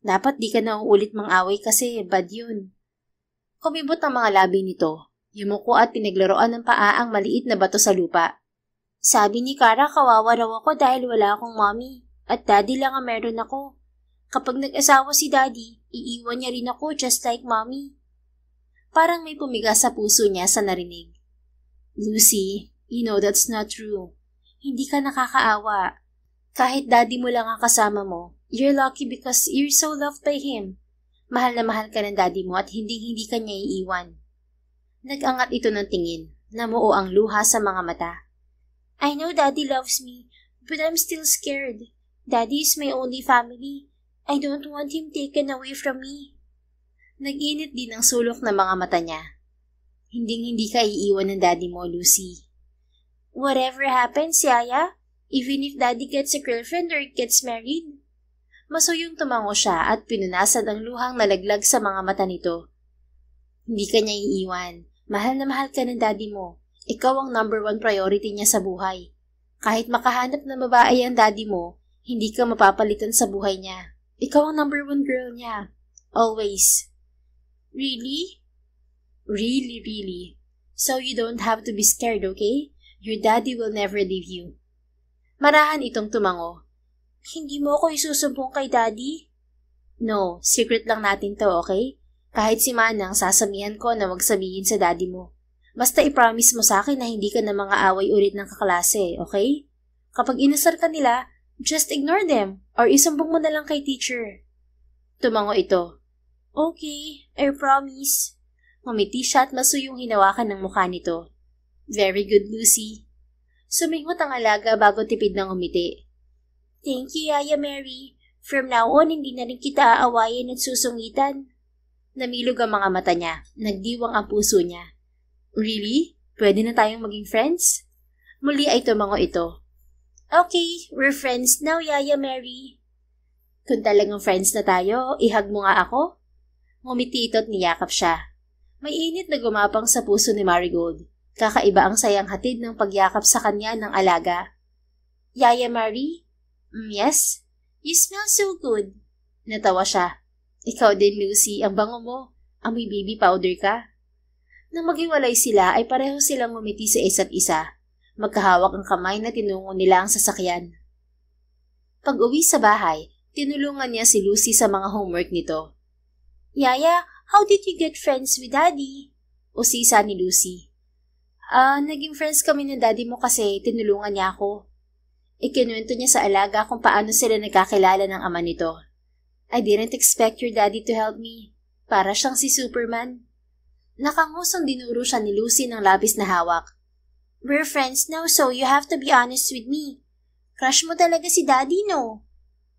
dapat di ka na uulit mang-away kasi bad yun. Kumibot ang mga labi nito. Yumuko at pinaglaruan ng paa ang maliit na bato sa lupa. Sabi ni Kara, kawawa raw ako dahil wala akong mommy. At daddy lang ang meron ako. Kapag nag-asawa si daddy, iiwan niya rin ako just like mommy. Parang may pumigas sa puso niya sa narinig. Lucy, you know that's not true. Hindi ka nakakaawa. Kahit daddy mo lang ang kasama mo, you're lucky because you're so loved by him. Mahal na mahal ka ng daddy mo at hindi ka niya iiwan. Nag-angat ito ng tingin, namuo ang luha sa mga mata. I know daddy loves me, but I'm still scared. Daddy is my only family. I don't want him taken away from me. Nag-init din ang sulok ng mga mata niya. Hindi ka iiwan ng daddy mo, Lucy. Whatever happens, Yaya, even if daddy gets a girlfriend or gets married. Masuyong tumango siya at pinunasan ang luhang nalaglag sa mga mata nito. Hindi ka niya iiwan. Mahal na mahal ka ng daddy mo. Ikaw ang number 1 priority niya sa buhay. Kahit makahanap na babae ang daddy mo, hindi ka mapapalitan sa buhay niya. Ikaw ang number 1 girl niya. Always. Really? Really, really. So you don't have to be scared, okay? Your daddy will never leave you. Marahan itong tumango. Hindi mo ako isusumbong kay daddy? No, secret lang natin to, okay? Kahit si Manang, sasabihan ko na wag sabihin sa daddy mo. Basta i-promise mo sa akin na hindi ka na mga away ulit ng kaklase, okay? Kapag inasar ka nila, just ignore them or isumbong mo na lang kay teacher. Tumango ito. Okay, I promise. Ngumiti siya at masuyong hinawakan ng mukha nito. Very good, Lucy. Sumingot ang alaga bago tipid ng ngumiti. Thank you, Yaya Mary. From now on, hindi na rin kita aawayin at susungitan. Namilog ang mga mata niya. Nagdiwang ang puso niya. Really? Pwede na tayong maging friends? Muli ay tumango ito. Okay, we're friends now, Yaya Mary. Kung talagang friends na tayo, ihag mo nga ako? Ngumiti ito at niyakap siya. May init na gumapang sa puso ni Marigold. Kakaiba ang sayang hatid ng pagyakap sa kanya ng alaga. Yaya Mary? Yes? You smell so good. Natawa siya. Ikaw din, Lucy, ang bango mo. Amoy baby powder ka. Nang maghiwalay sila ay pareho silang ngumiti sa isa't isa. Magkahawak ang kamay na tinungo nila ang sasakyan. Pag-uwi sa bahay, tinulungan niya si Lucy sa mga homework nito. Yaya, how did you get friends with Daddy? Usisa ni Lucy. Naging friends kami ng daddy mo kasi tinulungan niya ako. Ikinuwento niya sa alaga kung paano sila nagkakilala ng ama nito. I didn't expect your daddy to help me. Para siyang si Superman. Nakangusong dinuro siya ni Lucy ng lapis na hawak. We're friends now so you have to be honest with me. Crush mo talaga si daddy, no?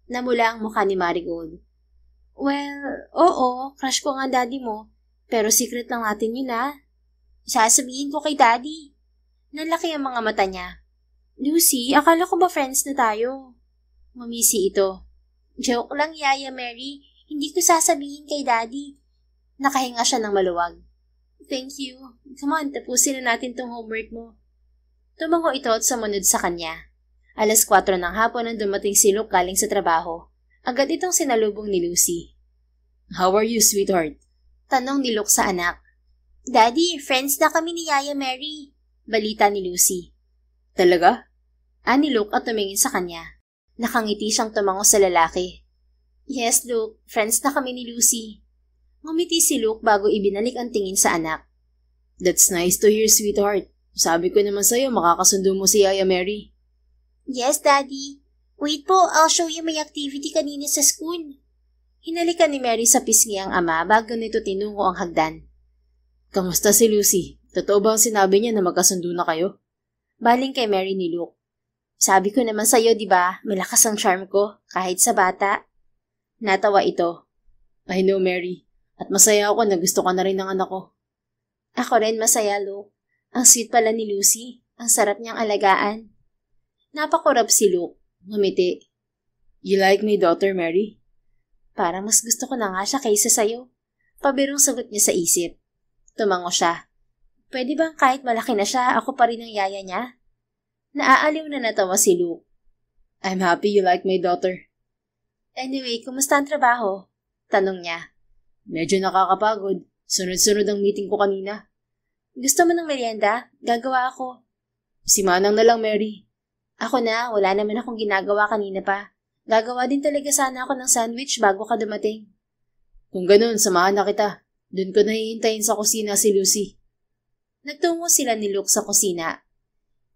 Namula ang mukha ni Marigold. Well, oo, crush ko nga daddy mo. Pero secret lang natin yun Sasabihin ko kay daddy. Nalaki ang mga mata niya. Lucy, akala ko ba friends na tayo? Mamisi ito. Joke lang, Yaya Mary. Hindi ko sasabihin kay daddy. Nakahinga siya ng maluwag. Thank you. Come on, tapusin na natin tong homework mo. Tumango ito at sumunod sa kanya. 4:00 ng hapon nang dumating si Luke galing sa trabaho. Agad itong sinalubong ni Lucy. How are you, sweetheart? Tanong ni Luke sa anak. Daddy, friends na kami ni Yaya Mary. Balita ni Lucy. Talaga? Ani Luke at tumingin sa kanya. Nakangiti siyang tumango sa lalaki. Yes, Luke. Friends na kami ni Lucy. Ngumiti si Luke bago ibinalik ang tingin sa anak. That's nice to hear, sweetheart. Sabi ko naman sa'yo, makakasundo mo si Yaya Mary. Yes, Daddy. Wait po, I'll show you my activity kanina sa school. Hinalikan ni Mary sa pisngi ang ama bago nito tinungo ang hagdan. Kamusta si Lucy? Totoo ba ang sinabi niya na magkasundo na kayo? Baling kay Mary ni Luke. Sabi ko naman sa'yo, di ba? Malakas ang charm ko, kahit sa bata. Natawa ito. I know, Mary. At masaya ako na gusto ka na rin ng anak ko. Ako rin masaya, Luke. Ang sweet pala ni Lucy. Ang sarap niyang alagaan. Napakurap si Luke. Ngumiti. You like my daughter, Mary? Parang mas gusto ko na nga siya kaysa sa'yo. Pabirong sagot niya sa isip. Tumango siya. Pwede bang kahit malaki na siya, ako pa rin ang yaya niya? Naaaliw na natawa si Luke. I'm happy you like my daughter. Anyway, kumusta ang trabaho? Tanong niya. Medyo nakakapagod. Sunod-sunod ang meeting ko kanina. Gusto mo ng merienda? Gagawa ako. Si Manang na lang, Mary. Ako na, wala naman akong ginagawa kanina pa. Gagawa din talaga sana ako ng sandwich bago ka dumating. Kung ganun, samahan na kita. Doon ko nahihintayin sa kusina si Lucy. Nagtungo sila ni Luke sa kusina.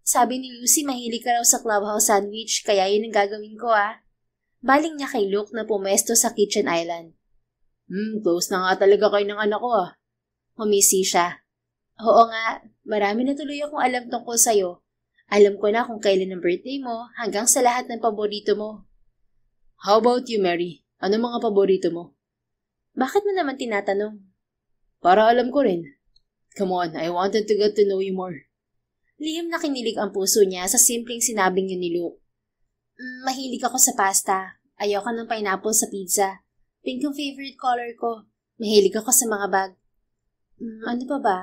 Sabi ni Lucy mahilig ka raw sa clubhouse sandwich kaya yun ang gagawin ko Baling niya kay Luke na pumesto sa kitchen island. Close na nga talaga kayo ng anak ko Humisi siya. Oo nga, marami na tuloy akong alam tungkol sa'yo. Alam ko na kung kailan ang birthday mo hanggang sa lahat ng paborito mo. How about you, Mary? Ano mga paborito mo? Bakit mo naman tinatanong? Para alam ko rin. Come on, I wanted to get to know you more. Lihim na kinilig ang puso niya sa simpleng sinabing yun ni Luke. Mahilig ako sa pasta. Ayoko ng pineapple sa pizza. Pink ang favorite color ko. Mahilig ako sa mga bag. Ano pa ba?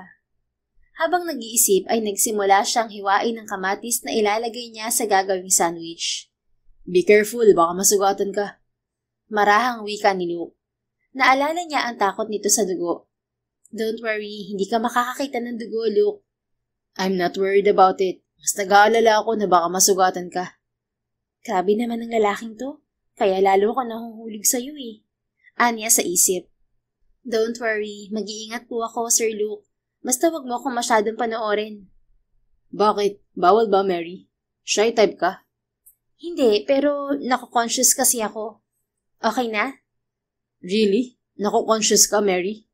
Habang nag-iisip ay nagsimula siyang hiwain ng kamatis na ilalagay niya sa gagawing sandwich. Be careful, baka masugatan ka. Marahang wika ni Luke. Naalala niya ang takot nito sa dugo. Don't worry, hindi ka makakakita ng dugo, Luke. I'm not worried about it. Mas nag-aalala ako na baka masugatan ka. Grabe naman ang lalaking to. Kaya lalo ko nahuhulig sa'yo Anya sa isip. Don't worry, mag-iingat po ako, Sir Luke. Basta wag mo akong masyadong panoorin. Bakit? Bawal ba, Mary? Shy type ka? Hindi, pero nako-conscious kasi ako. Okay na? Really? Nako-conscious ka, Mary?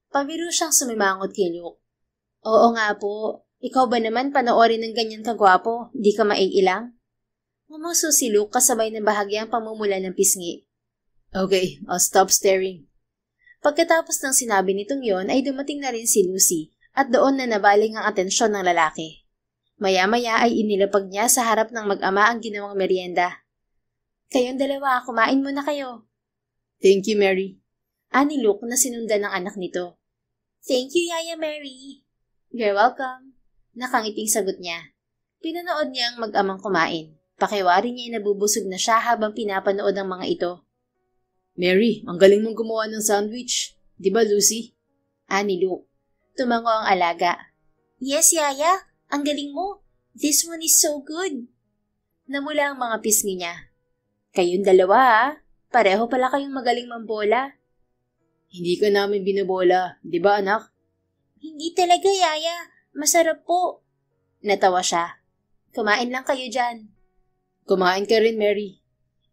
Pabiro siyang sumimangot kay Luke. Oo nga po. Ikaw ba naman panoorin ng ganyan kagwapo? Di ka maiilang? Umuso si Luke kasabay ng bahagyang pamumula ng pisngi. Okay, I'll stop staring. Pagkatapos ng sinabi nitong yon ay dumating na rin si Lucy at doon na nabaling ang atensyon ng lalaki. Maya-maya ay inilapag niya sa harap ng mag-ama ang ginawang merienda. Kayong dalawa, kumain muna kayo. Thank you, Mary. Ani Luke na sinundan ng anak nito. Thank you, Yaya Mary. You're welcome. Nakangiting sagot niya. Pinanood niya ang mag-amang kumain. Pakiwari niya ay nabubusog na siya habang pinapanood ang mga ito. Mary, ang galing mong gumawa ng sandwich. Di ba, Lucy? Ani Luke. Tumango ang alaga. Yes, Yaya. Ang galing mo. This one is so good. Namula ang mga pisngi niya. Kayong dalawa Pareho pala kayong magaling mambola. Hindi ka namin binobola. Di ba, anak? Hindi talaga, Yaya. Masarap po. Natawa siya. Kumain lang kayo dyan. Kumain ka rin, Mary.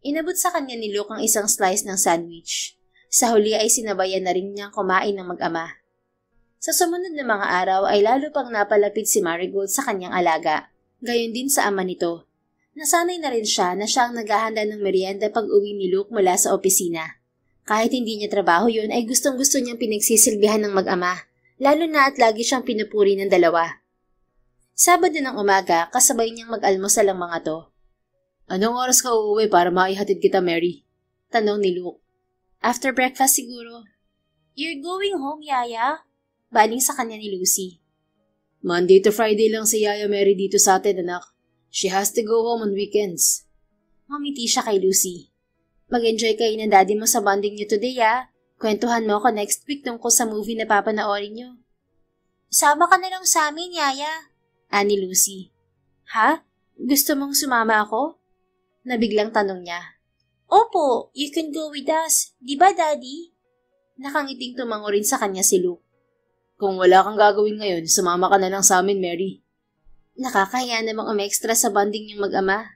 Inabot sa kanya ni Luke ang isang slice ng sandwich. Sa huli ay sinabayan na rin niyang kumain ng mag-ama. Sa sumunod na mga araw ay lalo pang napalapit si Marigold sa kanyang alaga. Gayon din sa ama nito. Nasanay na rin siya na siya ang naghahanda ng merienda pag uwi ni Luke mula sa opisina. Kahit hindi niya trabaho yun ay gustong-gusto niyang pinagsisilbihan ng mag-ama, lalo na at lagi siyang pinupuri ng dalawa. Sabado ng umaga, kasabay niyang mag-almusal ang mga to. Anong oras ka uuwi para maihatid kita, Mary? Tanong ni Luke. After breakfast siguro. You're going home, Yaya? Baling sa kanya ni Lucy. Monday to Friday lang si Yaya Mary dito sa atin, anak. She has to go home on weekends. Ngumiti siya kay Lucy. Mag-enjoy kayo ng daddy mo sa bonding niyo today, Kwentuhan mo ako next week tungkol sa movie na papanoorin niyo. Sama ka na lang sa amin, Yaya. Ani Lucy. Ha? Gusto mong sumama ako? Nabiglang tanong niya. Opo, you can go with us. Di ba, Daddy? Nakangiting tumango rin sa kanya si Luke. Kung wala kang gagawin ngayon, sumama ka na lang sa amin, Mary. Nakakahiya namang umextra sa bonding niyong mag-ama.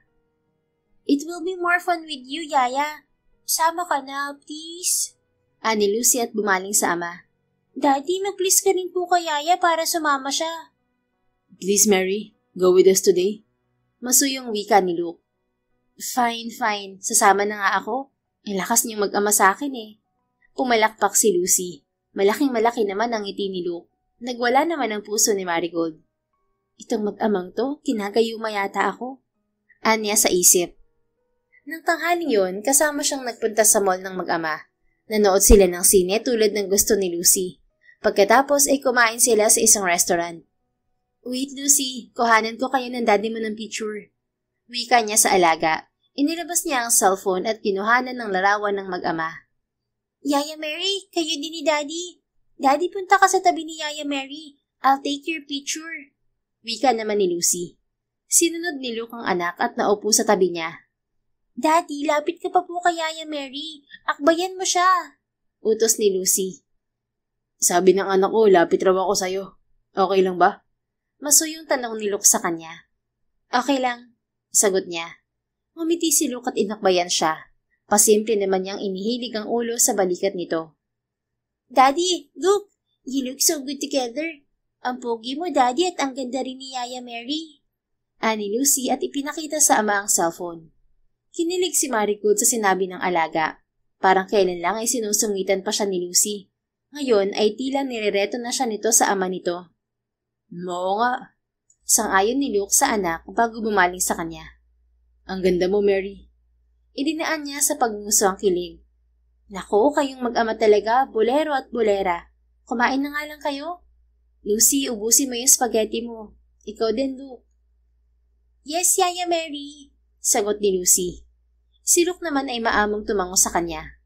It will be more fun with you, Yaya. Sama ka na, please. Ani Lucy at bumaling sa ama. Daddy, mag-please ka rin po kay Yaya para sumama siya. Please, Mary, go with us today. Masuyong wika ni Luke. Fine. Sasama na nga ako. Ang lakas niyong mag-ama sa akin Pumalakpak si Lucy. Malaking-malaki naman ang ngiti ni Luke. Nagwala naman ang puso ni Marigold. Itong mag-amang to, kinagayuma yata ako. Anya sa isip. Nang tanghaling yun, kasama siyang nagpunta sa mall ng mag-ama. Nanood sila ng sine tulad ng gusto ni Lucy. Pagkatapos ay kumain sila sa isang restaurant. Wait Lucy, kuhanan ko kayo ng daddy mo ng picture. Wika niya sa alaga. Inilabas niya ang cellphone at kinuhanan ng larawan ng mag-ama. Yaya Mary, kayo din ni Daddy. Daddy, punta ka sa tabi ni Yaya Mary. I'll take your picture. Wika naman ni Lucy. Sinunod ni Luke ang anak at naupo sa tabi niya. Daddy, lapit ka pa po kay Yaya Mary. Akbayan mo siya. Utos ni Lucy. Sabi ng anak ko, lapit raw ako sa'yo. Okay lang ba? Masuyong tanong ni Luke sa kanya. Okay lang, sagot niya. Ngumiti si Luke at inakbayan siya. Pasimple naman niyang inihilig ang ulo sa balikat nito. Daddy, look! You look so good together. Ang pogi mo, Daddy, at ang ganda rin ni Yaya Mary. Ani Lucy at ipinakita sa ama ang cellphone. Kinilig si Marigold sa sinabi ng alaga. Parang kailan lang ay sinusungitan pa siya ni Lucy. Ngayon ay tila nirereto na siya nito sa ama nito. Oo nga. Sang-ayon ni Luke sa anak bago bumaling sa kanya. Ang ganda mo, Mary. Idinaan niya sa pagnguso ang kilig. Naku, kayong mag-ama talaga, bolero at bolera. Kumain na nga lang kayo. Lucy, ubusin mo yung spaghetti mo. Ikaw din, Luke. Yes, Yaya Mary, sagot ni Lucy. Si Luke naman ay maamong tumango sa kanya.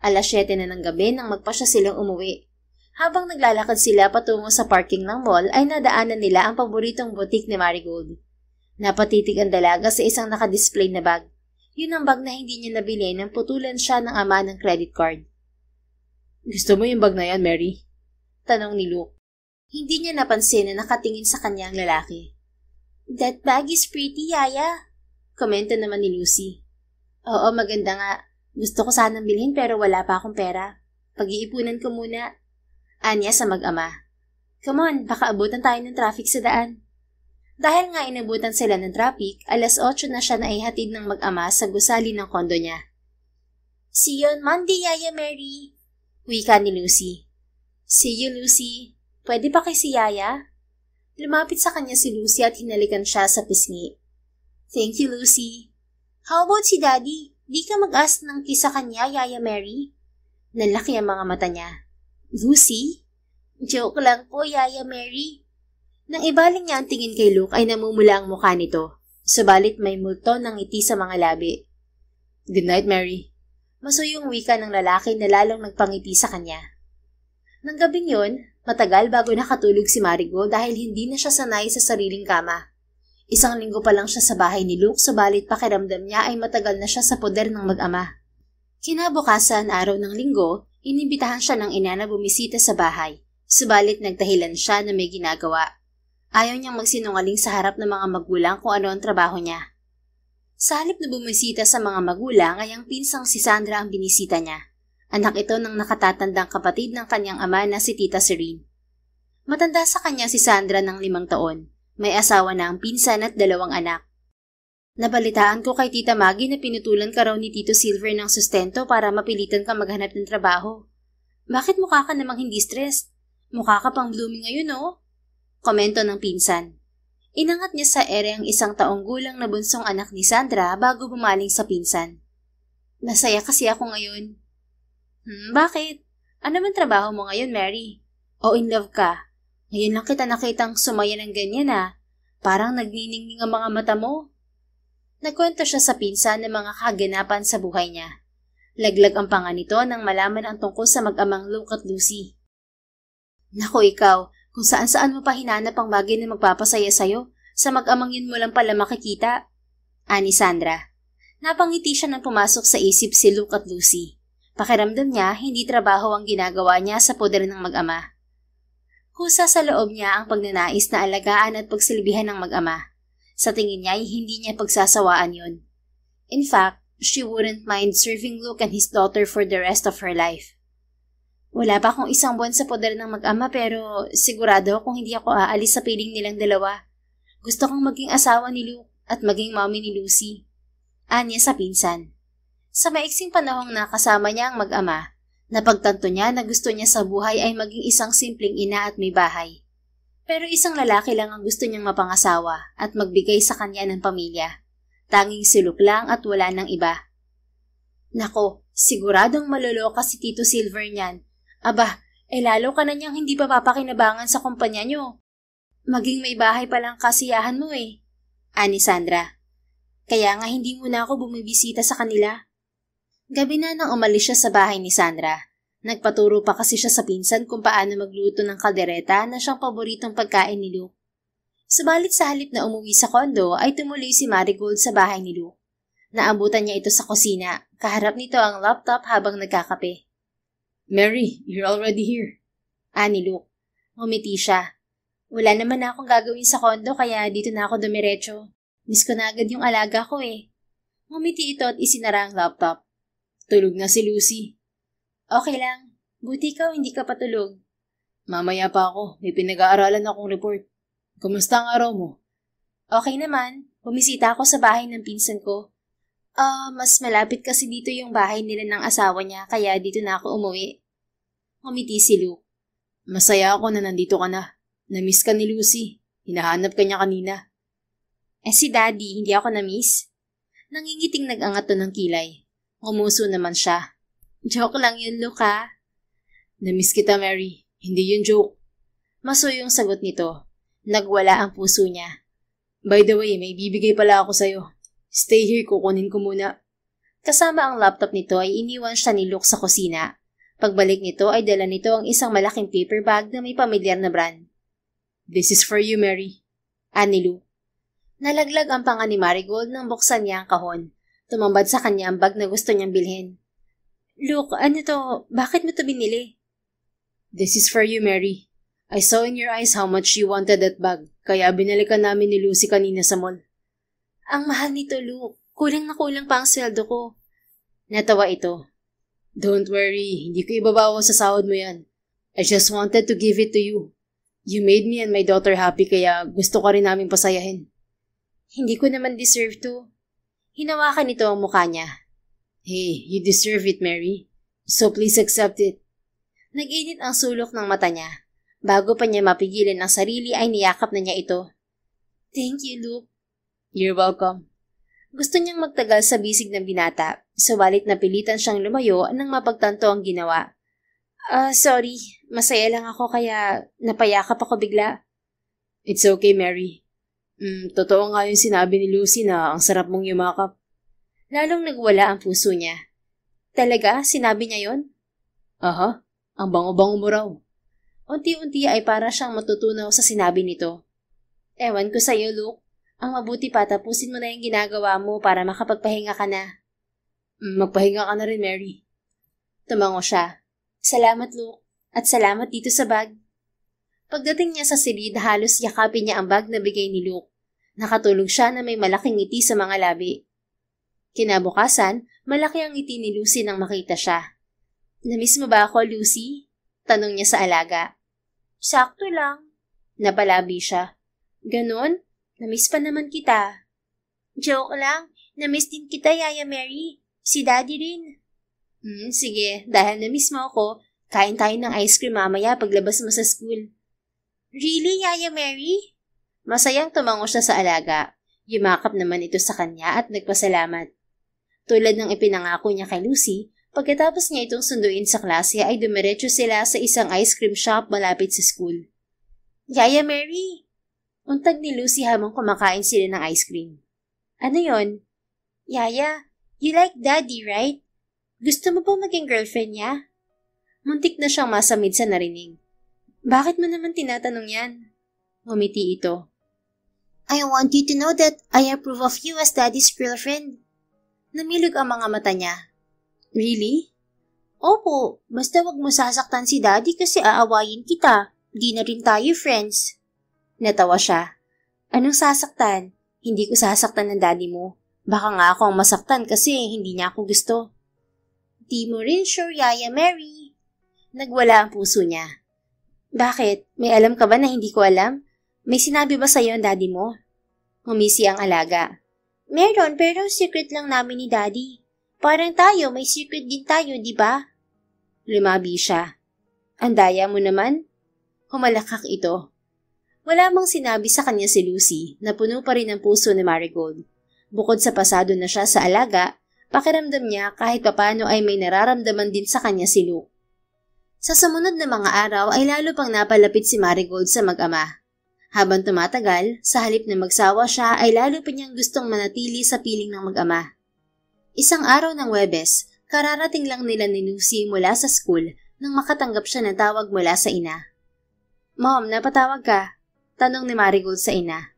7:00 na ng gabi nang magpasya silang umuwi. Habang naglalakad sila patungo sa parking ng mall ay nadaanan nila ang paboritong boutique ni Marigold. Napatitig ang dalaga sa isang nakadisplay na bag. Yun ang bag na hindi niya nabili nang putulan siya ng ama ng credit card. Gusto mo yung bag na yan, Mary? Tanong ni Luke. Hindi niya napansin na nakatingin sa kanya ang lalaki. That bag is pretty, Yaya. Komento naman ni Lucy. Oo, maganda nga. Gusto ko sanang bilhin pero wala pa akong pera. Pag-iipunan ko muna. Anya sa mag-ama. Come on, baka abutan tayo ng traffic sa daan. Dahil nga inabutan sila ng traffic, 8:00 na siya naihatid ng mag-ama sa gusali ng kondo niya. See you on Monday, Yaya Mary. Wika ni Lucy. See you, Lucy. Pwede pa kay si Yaya? Lumapit sa kanya si Lucy at hinalikan siya sa pisngi. Thank you, Lucy. How about si Daddy? Di ka mag-ask ng kiss sa kanya, Yaya Mary? Nalaki ang mga mata niya. Lucy? Joke lang po, Yaya Mary. Nang ibaling niya ang tingin kay Luke ay namumula ang mukha nito, subalit may multo ng ngiti sa mga labi. Good night, Mary. Masuyong wika ng lalaki na lalong nagpangiti sa kanya. Nang gabing yun, matagal bago nakatulog si Marigold dahil hindi na siya sanay sa sariling kama. 1 linggo pa lang siya sa bahay ni Luke, subalit pakiramdam niya ay matagal na siya sa poder ng mag-ama. Kinabukasan, araw ng linggo, inibitahan siya ng ina na bumisita sa bahay, subalit nagdahilan siya na may ginagawa. Ayaw niyang magsinungaling sa harap ng mga magulang kung ano ang trabaho niya. Sa halip na bumisita sa mga magulang ay ang pinsang si Sandra ang binisita niya. Anak ito ng nakatatandang kapatid ng kanyang ama na si Tita Serene. Matanda sa kanya si Sandra ng 5 taon. May asawa na ang pinsan at 2 anak. Nabalitaan ko kay Tita Maggie na pinutulan ka raw ni Tito Silver ng sustento para mapilitan ka maghanap ng trabaho. Bakit mukha ka namang hindi stressed? Mukha ka pang blooming ngayon, oh? Komento ng pinsan. Inangat niya sa ere ang 1 taong gulang na bunsong anak ni Sandra bago bumaling sa pinsan. Masaya kasi ako ngayon. Bakit? Ano man trabaho mo ngayon, Mary? O in love ka? Ngayon lang kita nakitang sumaya ng ganyan Parang nagniningning ang mga mata mo. Nagkwento siya sa pinsan ng mga kaganapan sa buhay niya. Laglag ang panga nito nang malaman ang tungkol sa mag-amang Luke at Lucy. Naku ikaw, kung saan-saan mo pa hinanap ang bagay na magpapasaya sa'yo, sa mag-amang yun mo lang pala makikita. Ani Sandra. Napangiti siya nang pumasok sa isip si Luke at Lucy. Pakiramdam niya, hindi trabaho ang ginagawa niya sa poder ng mag-ama. Kusa sa loob niya ang pagnanais na alagaan at pagsilbihan ng mag-ama. Sa tingin niya ay hindi niya pagsasawaan yun. In fact, she wouldn't mind serving Luke and his daughter for the rest of her life. Wala pa akong 1 buwan sa poder ng mag-ama pero sigurado kung hindi ako aalis sa piling nilang dalawa. Gusto kong maging asawa ni Luke at maging mommy ni Lucy. Anya sa pinsan. Sa maiksing panahong nakasama niya ang mag-ama, Napagtanto niya na gusto niya sa buhay ay maging isang simpleng ina at may bahay. Pero isang lalaki lang ang gusto niyang mapangasawa at magbigay sa kanya ng pamilya. Tanging si Luke lang at wala ng iba. Nako, siguradong maloloka si Tito Silver niyan. Aba, lalo ka na niyang hindi pa papakinabangan sa kumpanya niyo. Maging may bahay palang kasiyahan mo ani Sandra. Kaya nga hindi muna ako bumibisita sa kanila. Gabi na nang umalis siya sa bahay ni Sandra. Nagpaturo pa kasi siya sa pinsan kung paano magluto ng kaldereta na siyang paboritong pagkain ni Luke. Subalit sa halip na umuwi sa kondo ay tumuloy si Marigold sa bahay ni Luke. Naabutan niya ito sa kusina. Kaharap nito ang laptop habang nagkakape. Mary, you're already here. Ani Luke. Ngumiti siya. Wala naman na akong gagawin sa kondo kaya dito na ako dumiretso. Miss ko na agad yung alaga ko Ngumiti ito at isinara ang laptop. Tulog na si Lucy. Okay lang. Buti ikaw hindi ka patulog. Mamaya pa ako. May pinag-aaralan akong report. Kumusta ang araw mo? Okay naman. Bumisita ako sa bahay ng pinsan ko. Mas malapit kasi dito yung bahay nila ng asawa niya kaya dito na ako umuwi. Ngumiti si Luke. Masaya ako na nandito ka na. Na-miss ka ni Lucy. Hinahanap ka niya kanina. Si Daddy, hindi ako na-miss. Nangingiting nag-angat to ng kilay. Ngumuso naman siya. Joke lang yun, Luke ha? Na-miss kita, Mary. Hindi yun joke. Maso yung sagot nito. Nagwala ang puso niya. By the way, may bibigay pala ako sa'yo. Stay here, kukunin ko muna. Kasama ang laptop nito ay iniwan siya ni Luke sa kusina. Pagbalik nito ay dala nito ang isang malaking paper bag na may pamilyar na brand. This is for you, Mary. Ani Luke. Nalaglag ang panga ni Marigold nang buksan niya ang kahon. Tumambad sa kanya ang bag na gusto niyang bilhin. Luke, ano to? Bakit mo to binili? This is for you, Mary. I saw in your eyes how much you wanted that bag, kaya binalikan namin ni Lucy kanina sa mall. Ang mahal nito, Luke. Kulang na kulang pa ang sweldo ko. Natawa ito. Don't worry, hindi ko ibabawa sa sahod mo yan. I just wanted to give it to you. You made me and my daughter happy kaya gusto ko rin namin pasayahin. Hindi ko naman deserve to. Hinawakan nito ang mukha niya. Hey, you deserve it, Mary. So please accept it. Nag-init ang sulok ng mata niya. Bago pa niya mapigilan ang sarili ay niyakap na niya ito. Thank you, Luke. You're welcome. Gusto niyang magtagal sa bisig ng binata, subalit napilitan siyang lumayo nang mapagtanto ang ginawa. Sorry. Masaya lang ako kaya napayakap ako bigla. It's okay, Mary. Totoo nga yung sinabi ni Lucy na ang sarap mong yumakap. Lalong nagwala ang puso niya. Talaga? Sinabi niya yon? Aha, ang bango-bango mo raw. Unti-unti ay para siyang matutunaw sa sinabi nito. Ewan ko sa'yo, Luke. Ang mabuti pa tapusin mo na yung ginagawa mo para makapagpahinga ka na. Magpahinga ka na rin, Mary. Tumango siya. Salamat, Luke. At salamat dito sa bag. Pagdating niya sa silid, halos yakapin niya ang bag na bigay ni Luke. Nakatulog siya na may malaking ngiti sa mga labi. Kinabukasan, malaki ang ngiti ni Lucy nang makita siya. Namiss mo ba ako, Lucy? Tanong niya sa alaga. Sakto lang. Napalabi siya. Ganon? Namiss pa naman kita. Joke lang. Namiss din kita, Yaya Mary. Si Daddy rin. Sige. Dahil namiss mo ako, kain tayo ng ice cream mamaya paglabas mo sa school. Really, Yaya Mary? Masayang tumango siya sa alaga. Yumakap naman ito sa kanya at nagpasalamat. Tulad ng ipinangako niya kay Lucy, pagkatapos niya itong sunduin sa klase ay dumiretso sila sa isang ice cream shop malapit sa school. Yaya Mary! Untag ni Lucy habang kumakain sila ng ice cream. Ano yon? Yaya, you like Daddy, right? Gusto mo ba maging girlfriend niya? Muntik na siyang masamid sa narinig. Bakit mo naman tinatanong yan? Ngumiti ito. I want you to know that I approve of you as Daddy's girlfriend. Namilog ang mga mata niya. Really? Opo, basta wag mo sasaktan si Daddy kasi aawayin kita. Di na rin tayo friends. Natawa siya. Anong sasaktan? Hindi ko sasaktan ng Daddy mo. Baka nga ako ang masaktan kasi hindi niya ako gusto. Di mo rin sure, Yaya Mary. Nagwala ang puso niya. Bakit? May alam ka ba na hindi ko alam? May sinabi ba sa'yo ang Daddy mo? Ngumisi ang alaga. Meron, pero secret lang namin ni Daddy. Parang tayo, may secret din tayo, di ba? Lumabi siya. Ang daya mo naman? Humalakak ito. Wala mang sinabi sa kanya si Lucy na puno pa rin ang puso ni Marigold. Bukod sa pasado na siya sa alaga, pakiramdam niya kahit papano ay may nararamdaman din sa kanya si Luke. Sa sumunod na mga araw ay lalo pang napalapit si Marigold sa mag-ama. Habang tumatagal, sa halip na magsawa siya ay lalo pa niyang gustong manatili sa piling ng mag-ama. Isang araw ng Huwebes, kararating lang nila ni Lucy mula sa school nang makatanggap siya ng tawag mula sa ina. "Mom, napatawag ka?" tanong ni Marigold sa ina.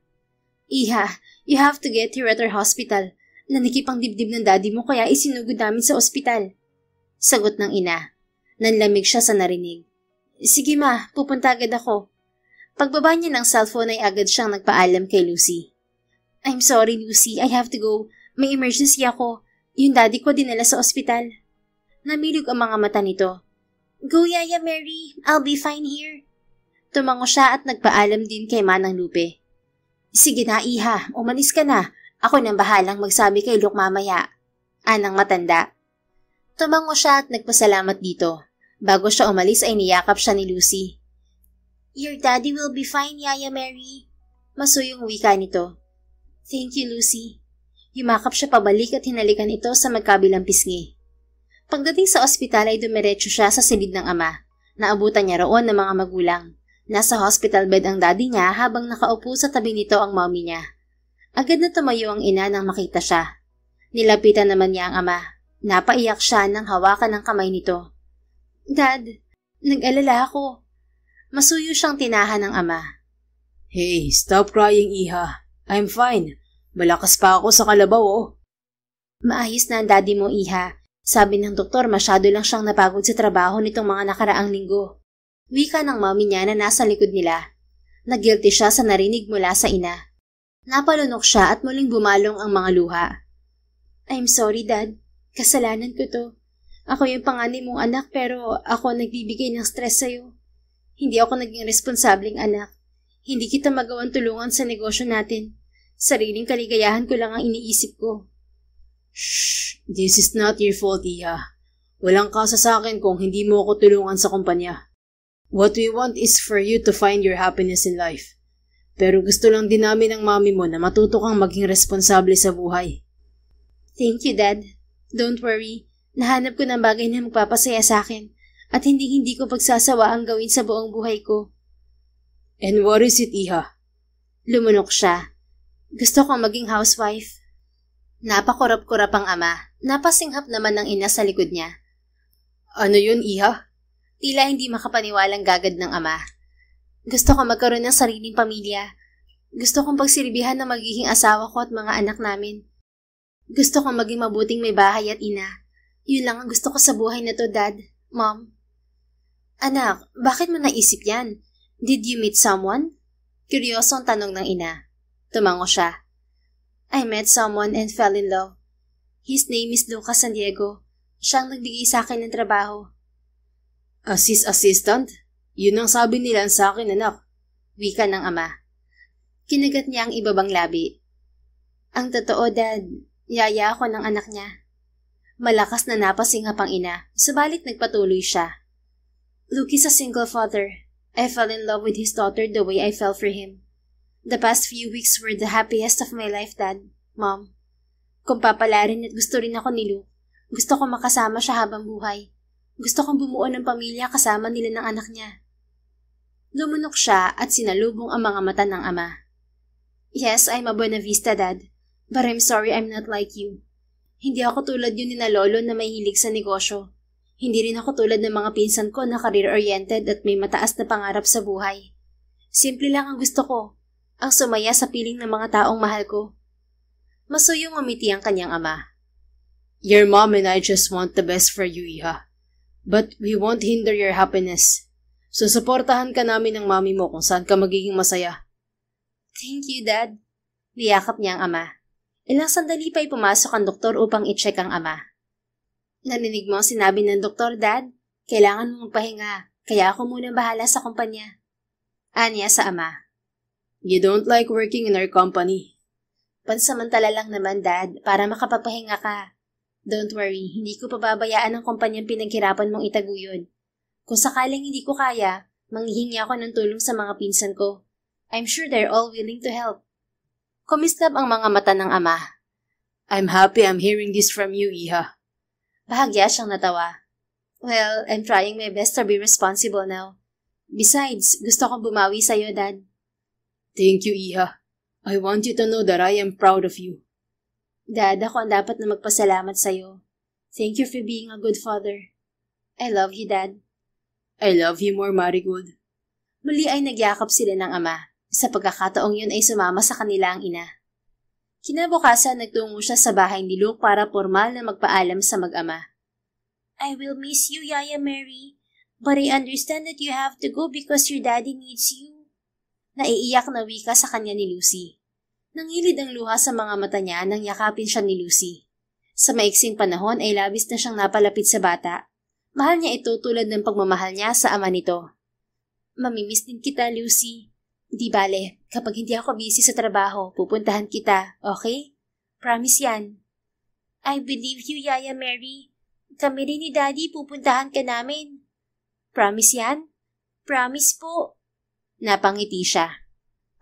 "Iha, you have to get here at our hospital. Nanikip ang dibdib ng daddy mo kaya isinugod namin sa ospital." Sagot ng ina. Nanlamig siya sa narinig. "Sige ma, pupunta agad ako." Pagbaba niya ng cellphone ay agad siyang nagpaalam kay Lucy. "I'm sorry Lucy, I have to go. May emergency ako. Yung daddy ko dinala sa ospital." Namilog ang mga mata nito. "Go Yaya Mary, I'll be fine here." Tumango siya at nagpaalam din kay Manang Lupe. "Sige na iha, umalis ka na. Ako nang bahalang magsabi kay Luke mamaya." Anang matanda. Tumango siya at nagpasalamat dito. Bago siya umalis ay niyakap siya ni Lucy. "Your daddy will be fine, Yaya Mary." Masuyong wika nito. "Thank you, Lucy." Yumakap siya pabalik at hinalikan ito sa magkabilang pisngi. Pagdating sa ospital ay dumiretso siya sa silid ng ama. Naabutan niya roon ng mga magulang. Nasa hospital bed ang daddy niya habang nakaupo sa tabi nito ang mommy niya. Agad na tumayo ang ina nang makita siya. Nilapitan naman niya ang ama. Napaiyak siya nang hawakan ng kamay nito. "Dad, nag-alala ako." Masuyo siyang tinahan ng ama. "Hey, stop crying, iha. I'm fine. Malakas pa ako sa kalabaw, oh." "Maayos na ang daddy mo, iha. Sabi ng doktor masyado lang siyang napagod sa trabaho nitong mga nakaraang linggo." Wika ng mommy niya na nasa likod nila. Nagilty siya sa narinig mula sa ina. Napalunok siya at muling bumalong ang mga luha. "I'm sorry, Dad. Kasalanan ko to. Ako yung panganay mong anak pero ako nagbibigay ng stress sa'yo. Hindi ako naging responsabling anak. Hindi kita magawang tulungan sa negosyo natin. Sariling kaligayahan ko lang ang iniisip ko." "Shh! This is not your fault, iha. Walang kasa sa akin kung hindi mo ako tulungan sa kumpanya. What we want is for you to find your happiness in life. Pero gusto lang din namin ng mami mo na matuto kang maging responsable sa buhay." "Thank you, Dad. Don't worry. Nahanap ko ng bagay na magpapasaya sa akin at hindi ko pagsasawa ang gawin sa buong buhay ko." "And what is it, iha?" Lumunok siya. "Gusto kong maging housewife." Napakurap-kurap ang ama. Napasinghap naman ng ina sa likod niya. "Ano yun, iha?" Tila hindi makapaniwalang gagad ng ama. "Gusto ko magkaroon ng sariling pamilya. Gusto kong pagsiribihan ng magiging asawa ko at mga anak namin. Gusto kong maging mabuting may bahay at ina. Yun lang ang gusto ko sa buhay na to, Dad, Mom." "Anak, bakit mo naisip yan? Did you meet someone?" Kuryosong tanong ng ina. Tumango siya. "I met someone and fell in love. His name is Lucas San Diego. Siyang nagbigay sa akin ng trabaho." Assistant? Yun ang sabi nila sa akin, anak." Wika ng ama. Kinagat niya ang ibabang labi. "Ang totoo, Dad, yaya ako ng anak niya." Malakas na napasinghap ang ina, subalit nagpatuloy siya. "Luke is a single father. I fell in love with his daughter the way I fell for him. The past few weeks were the happiest of my life, Dad, Mom. Kung papalarin at gusto rin ako ni Luke, gusto ko makasama siya habang buhay. Gusto kong bumuo ng pamilya kasama nila ng anak niya." Lumunok siya at sinalubong ang mga mata ng ama. "Yes, I'm a Buena Vista, Dad. But I'm sorry I'm not like you. Hindi ako tulad yun ni na lolo na may hilig sa negosyo. Hindi rin ako tulad ng mga pinsan ko na career-oriented at may mataas na pangarap sa buhay. Simple lang ang gusto ko, ang sumaya sa piling ng mga taong mahal ko." Masuyong umiti ang kanyang ama. "Your mom and I just want the best for you, iha. But we won't hinder your happiness. Susuportahan ka namin ng mami mo kung saan ka magiging masaya." "Thank you, Dad." Niyakap niya ang ama. Ilang sandali pa'y pumasok ang doktor upang i-check ang ama. "Narinig mo ang sinabi ng doktor, Dad? Kailangan mo magpahinga, kaya ako muna bahala sa kumpanya." Anya sa ama. "You don't like working in our company." "Pansamantala lang naman, Dad, para makapagpahinga ka." Don't worry, hindi ko pababayaan ang kumpanyang pinaghirapan mong itaguyod. Kung sakaling hindi ko kaya, manghihingi ako ng tulong sa mga pinsan ko. I'm sure they're all willing to help. Kumislap ang mga mata ng ama. I'm happy I'm hearing this from you, Iha. Bahagya siyang natawa. Well, I'm trying my best to be responsible now. Besides, gusto kong bumawi sa'yo, Dad. Thank you, Iha. I want you to know that I am proud of you. Dad, ako ang dapat na magpasalamat sa'yo. Thank you for being a good father. I love you, Dad. I love you more, Marigold. Muli ay nagyakap sila ng ama. Sa pagkakataong yun ay sumama sa kanila ang ina. Kinabukasan, nagtungo siya sa bahay ni Luke para formal na magpaalam sa mag-ama. I will miss you, Yaya Mary. But I understand that you have to go because your daddy needs you. Naiiyak na wika sa kanya ni Lucy. Nangilid ang luha sa mga mata niya nang yakapin siya ni Lucy. Sa maiksing panahon ay labis na siyang napalapit sa bata. Mahal niya ito tulad ng pagmamahal niya sa ama nito. Mamimiss din kita, Lucy. Di bale, kapag hindi ako busy sa trabaho, pupuntahan kita, okay? Promise yan. I believe you, Yaya Mary. Kami rin ni Daddy pupuntahan ka namin. Promise yan? Promise po. Napangiti siya.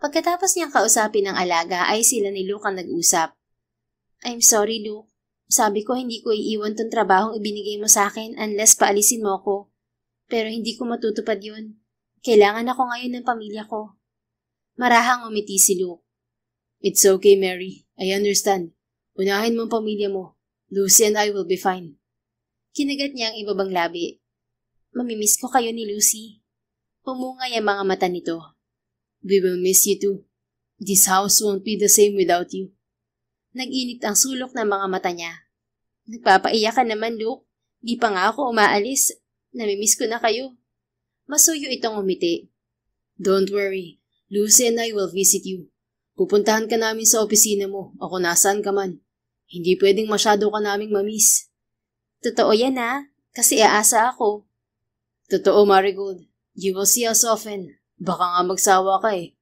Pagkatapos niyang kausapin ng alaga ay sila ni Luke ang nag-usap. I'm sorry, Luke. Sabi ko hindi ko iiwan tong trabahong ibinigay mo sa akin unless paalisin mo ako. Pero hindi ko matutupad yun. Kailangan ako ngayon ng pamilya ko. Marahang umiti si Luke. It's okay, Mary. I understand. Unahin mo ang pamilya mo. Lucy and I will be fine. Kinagat niya ang ibabang labi. Mamimiss ko kayo ni Lucy. Pumungay ang mga mata nito. We will miss you too. This house won't be the same without you. Nag-init ang sulok ng mga mata niya. Nagpapaiyak ka naman, Luke. Di pa nga ako umaalis. Namimiss ko na kayo. Masuyo itong umiti. Don't worry. Lucy and I will visit you. Pupuntahan ka namin sa opisina mo. Ako nasaan ka man. Hindi pwedeng masyado ka naming mamiss. Totoo yan kasi aasa ako. Totoo, Marigold. You will see us often. Baka nga magsawa ka eh.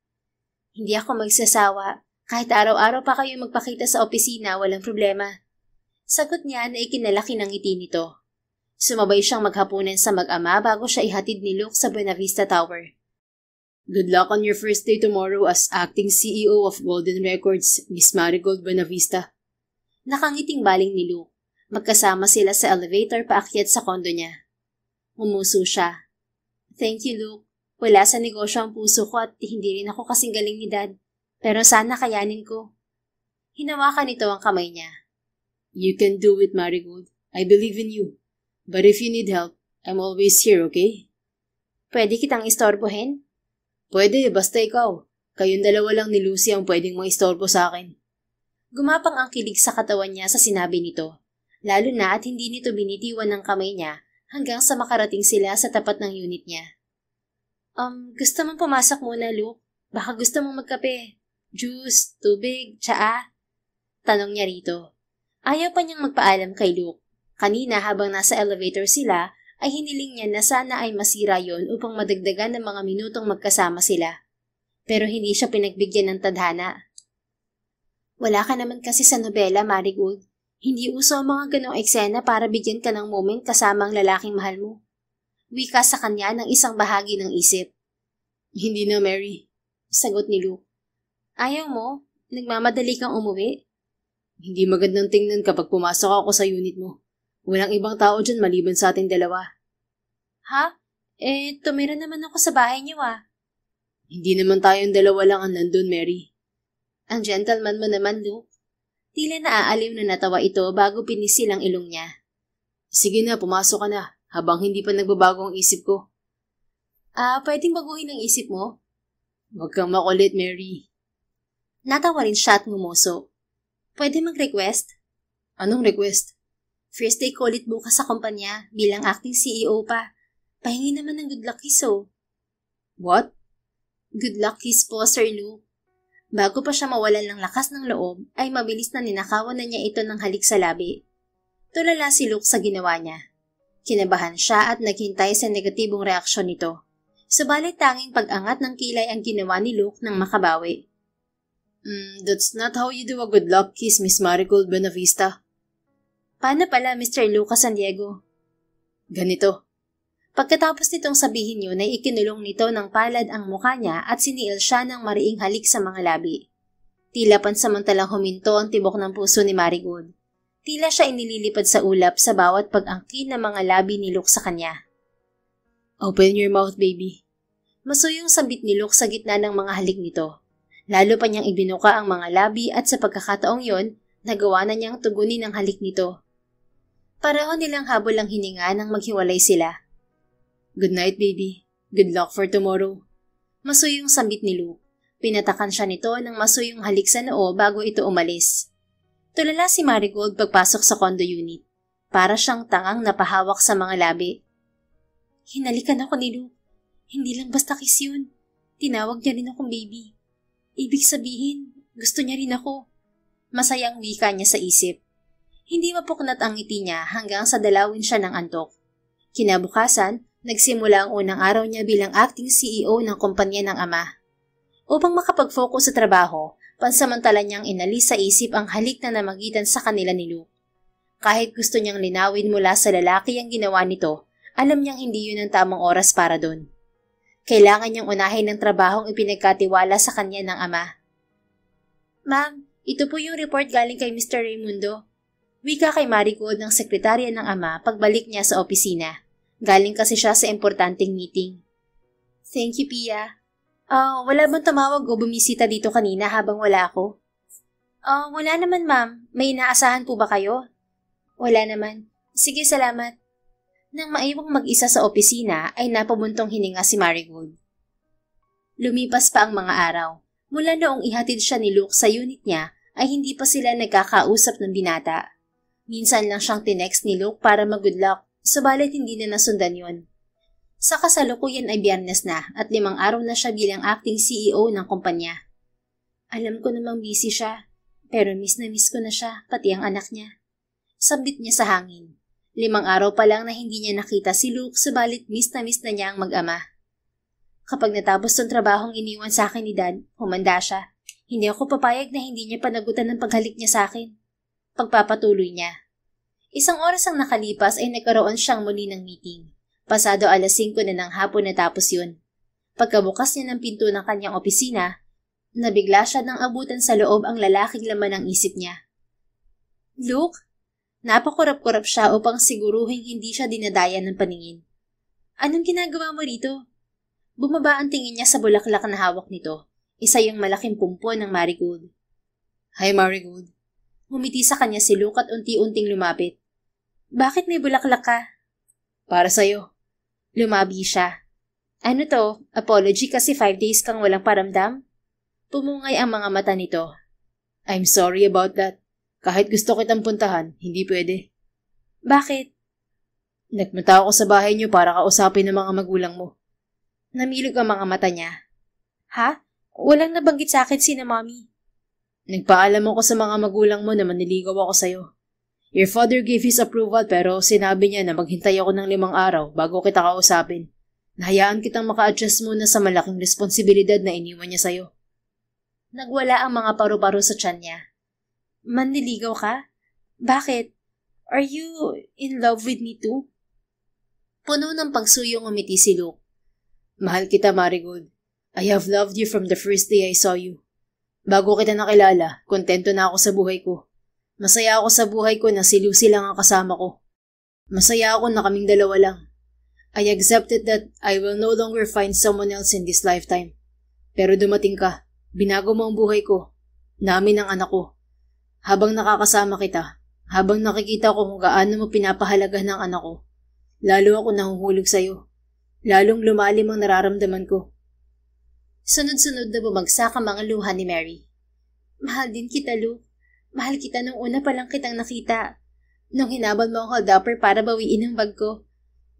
Hindi ako magsasawa. Kahit araw-araw pa kayo magpakita sa opisina, walang problema. Sagot niya na ikinalaki ng ngiti nito. Sumabay siyang maghapunan sa mag-ama bago siya ihatid ni Luke sa Buena Vista Tower. Good luck on your first day tomorrow as acting CEO of Golden Records, Miss Marigold Buena Vista. Nakangiting baling ni Luke. Magkasama sila sa elevator paakyat sa kondo niya. Umuso siya. Thank you, Luke. Wala sa negosyo ang puso ko at hindi rin ako kasing galing ni Dad. Pero sana kayanin ko. Hinawakan nito ang kamay niya. You can do it, Marigold. I believe in you. But if you need help, I'm always here, okay? Pwede kitang istorbohin? Pwede, basta ikaw. Kayong dalawa lang ni Lucy ang pwedeng maistorbo sa akin. Gumapang ang kilig sa katawan niya sa sinabi nito. Lalo na at hindi nito binitiwan ng kamay niya hanggang sa makarating sila sa tapat ng unit niya. Gusto mong pumasok muna, Luke? Baka gusto mong magkape. Juice, tubig, tsaa? Tanong niya rito. Ayaw pa niyang magpaalam kay Luke. Kanina habang nasa elevator sila, ay hiniling niya na sana ay masira yon upang madagdagan ng mga minutong magkasama sila. Pero hindi siya pinagbigyan ng tadhana. Wala ka naman kasi sa nobela, Marigold. Hindi uso ang mga ganong eksena para bigyan ka ng moment kasama ang lalaking mahal mo. Wika sa kanya ng isang bahagi ng isip. Hindi na, Mary. Sagot ni Luke. Ayaw mo? Nagmamadali kang umuwi? Hindi magandang tingnan kapag pumasok ako sa unit mo. Walang ibang tao dyan maliban sa ating dalawa. Ha? Tumira naman ako sa bahay niyo Hindi naman tayong dalawa lang ang nandun, Mary. Ang gentleman mo naman, Luke. Tila naaaliw na natawa ito bago pinisil ang ilong niya. Sige na, pumasok ka na. Habang hindi pa nagbabago ang isip ko. Pwedeng baguhin ang isip mo? Huwag kang makulit, Mary. Natawa rin siya at ngumuso. Pwede mag-request? Anong request? First day ko ulit bukas sa kumpanya bilang acting CEO pa. Pahingi naman ng good luck kiss What? Good luck kiss po, Sir Luke. Bago pa siya mawalan ng lakas ng loob, ay mabilis na ninakawan na niya ito ng halik sa labi. Tulala si Luke sa ginawa niya. Kinabahan siya at naghintay sa negatibong reaksyon nito. Subalit tanging pag-angat ng kilay ang ginawa ni Luke nang makabawi. That's not how you do a good luck kiss, Miss Marigold Buena Vista. Paano pala, Mr. Lucas San Diego? Ganito. Pagkatapos nitong sabihin yun ay ikinulong nito ng palad ang mukha niya at siniil siya ng mariing halik sa mga labi. Tila pansamantalang huminto ang tibok ng puso ni Marigold. Tila siya inililipad sa ulap sa bawat pag-angkin ng mga labi ni Luke sa kanya. Open your mouth, baby. Masuyong sambit ni Luke sa gitna ng mga halik nito. Lalo pa niyang ibinuka ang mga labi at sa pagkakataong yon, nagawa na niyang tugunin ang halik nito. Pareho nilang habol ang hininga nang maghiwalay sila. Good night, baby. Good luck for tomorrow. Masuyong sambit ni Luke. Pinatakan siya nito ng masuyong halik sa noo bago ito umalis. Tulala si Marigold pagpasok sa condo unit. Para siyang tangang napahawak sa mga labi. Hinalikan ako ni Luke. Hindi lang basta kiss yun. Tinawag niya rin akong baby. Ibig sabihin, gusto niya rin ako. Masayang wika niya sa isip. Hindi mapuknat ang ngiti niya hanggang sa dalawin siya ng antok. Kinabukasan, nagsimula ang unang araw niya bilang acting CEO ng kumpanya ng ama. Upang makapag-focus sa trabaho, pansamantala niyang inalis sa isip ang halik na namagitan sa kanila ni Luke. Kahit gusto niyang linawin mula sa lalaki ang ginawa nito, alam niyang hindi yun ang tamang oras para doon. Kailangan niyang unahin ng trabahong ipinagkatiwala sa kanya ng ama. Ma'am, ito po yung report galing kay Mr. Raimundo. Wika kay Marigold ng sekretarya ng ama pagbalik niya sa opisina. Galing kasi siya sa importanteng meeting. Thank you, Pia. Wala bang tumawag o bumisita dito kanina habang wala ako? Wala naman, ma'am. May inaasahan po ba kayo? Wala naman. Sige, salamat. Nang maiwang mag-isa sa opisina ay napabuntong hininga si Marigold. Lumipas pa ang mga araw. Mula noong ihatid siya ni Luke sa unit niya ay hindi pa sila nagkakausap ng binata. Minsan lang siyang tinext ni Luke para mag-good luck, subalit hindi na nasundan yun. Sa kasalukuyan ay Biyernes na at 5 araw na siya bilang acting CEO ng kumpanya. Alam ko namang busy siya, pero miss na miss ko na siya, pati ang anak niya. Sabit niya sa hangin. 5 araw pa lang na hindi niya nakita si Luke, subalit miss na niya ang mag-ama. Kapag natapos ng trabahong iniwan sa akin ni Dad, humanda siya. Hindi ako papayag na hindi niya panagutan ng paghalik niya sa akin. Pagpapatuloy niya. 1 oras ang nakalipas ay nagkaroon siyang muli ng meeting. Pasado 5:00 na ng hapon natapos yun. Pagkabukas niya ng pinto ng kanyang opisina, nabigla siya nang abutan sa loob ang lalaking laman ng isip niya. Luke? Napakurap-kurap siya upang siguruhin hindi siya dinadaya ng paningin. Anong ginagawa mo rito? Bumaba ang tingin niya sa bulaklak na hawak nito. Isa yung malaking pumpon ng Marigold. Hi, Marigold. Ngumiti sa kanya si Luke at unti-unting lumapit. Bakit may bulaklak ka? Para sa'yo. Lumabi siya. Ano to? Apology kasi 5 days kang walang paramdam? Pumungay ang mga mata nito. I'm sorry about that. Kahit gusto kitang puntahan, hindi pwede. Bakit? Nagpunta ako sa bahay niyo para kausapin ng mga magulang mo. Namilog ang mga mata niya. Ha? Walang nabanggit sa akin sina Mommy. Nagpaalam ako sa mga magulang mo na maniligaw ako sa'yo. Your father gave his approval pero sinabi niya na maghintay ako ng 5 araw bago kita kausapin. Nahayaan kitang maka-adjust muna sa malaking responsibilidad na iniwan niya sa'yo. Nagwala ang mga paru-paro sa tiyan niya. Manliligaw ka? Bakit? Are you in love with me too? Puno ng pagsuyong umiti si Luke. Mahal kita, Marigold. I have loved you from the first day I saw you. Bago kita nakilala, kontento na ako sa buhay ko. Masaya ako sa buhay ko na si Lucy lang ang kasama ko. Masaya ako na kaming dalawa lang. I accepted that I will no longer find someone else in this lifetime. Pero dumating ka, binago mo ang buhay ko, namin ang anak ko. Habang nakakasama kita, habang nakikita ko kung gaano mo pinapahalaga ng anak ko, lalo ako nahuhulog sa'yo. Lalong lumalim ang nararamdaman ko. Sunod-sunod na bumagsak ang mga luha ni Mary. Mahal din kita, Luke. Mahal kita nung una pa lang kitang nakita. Nung hinabol mo ang hold-upper para bawiin ang bag ko.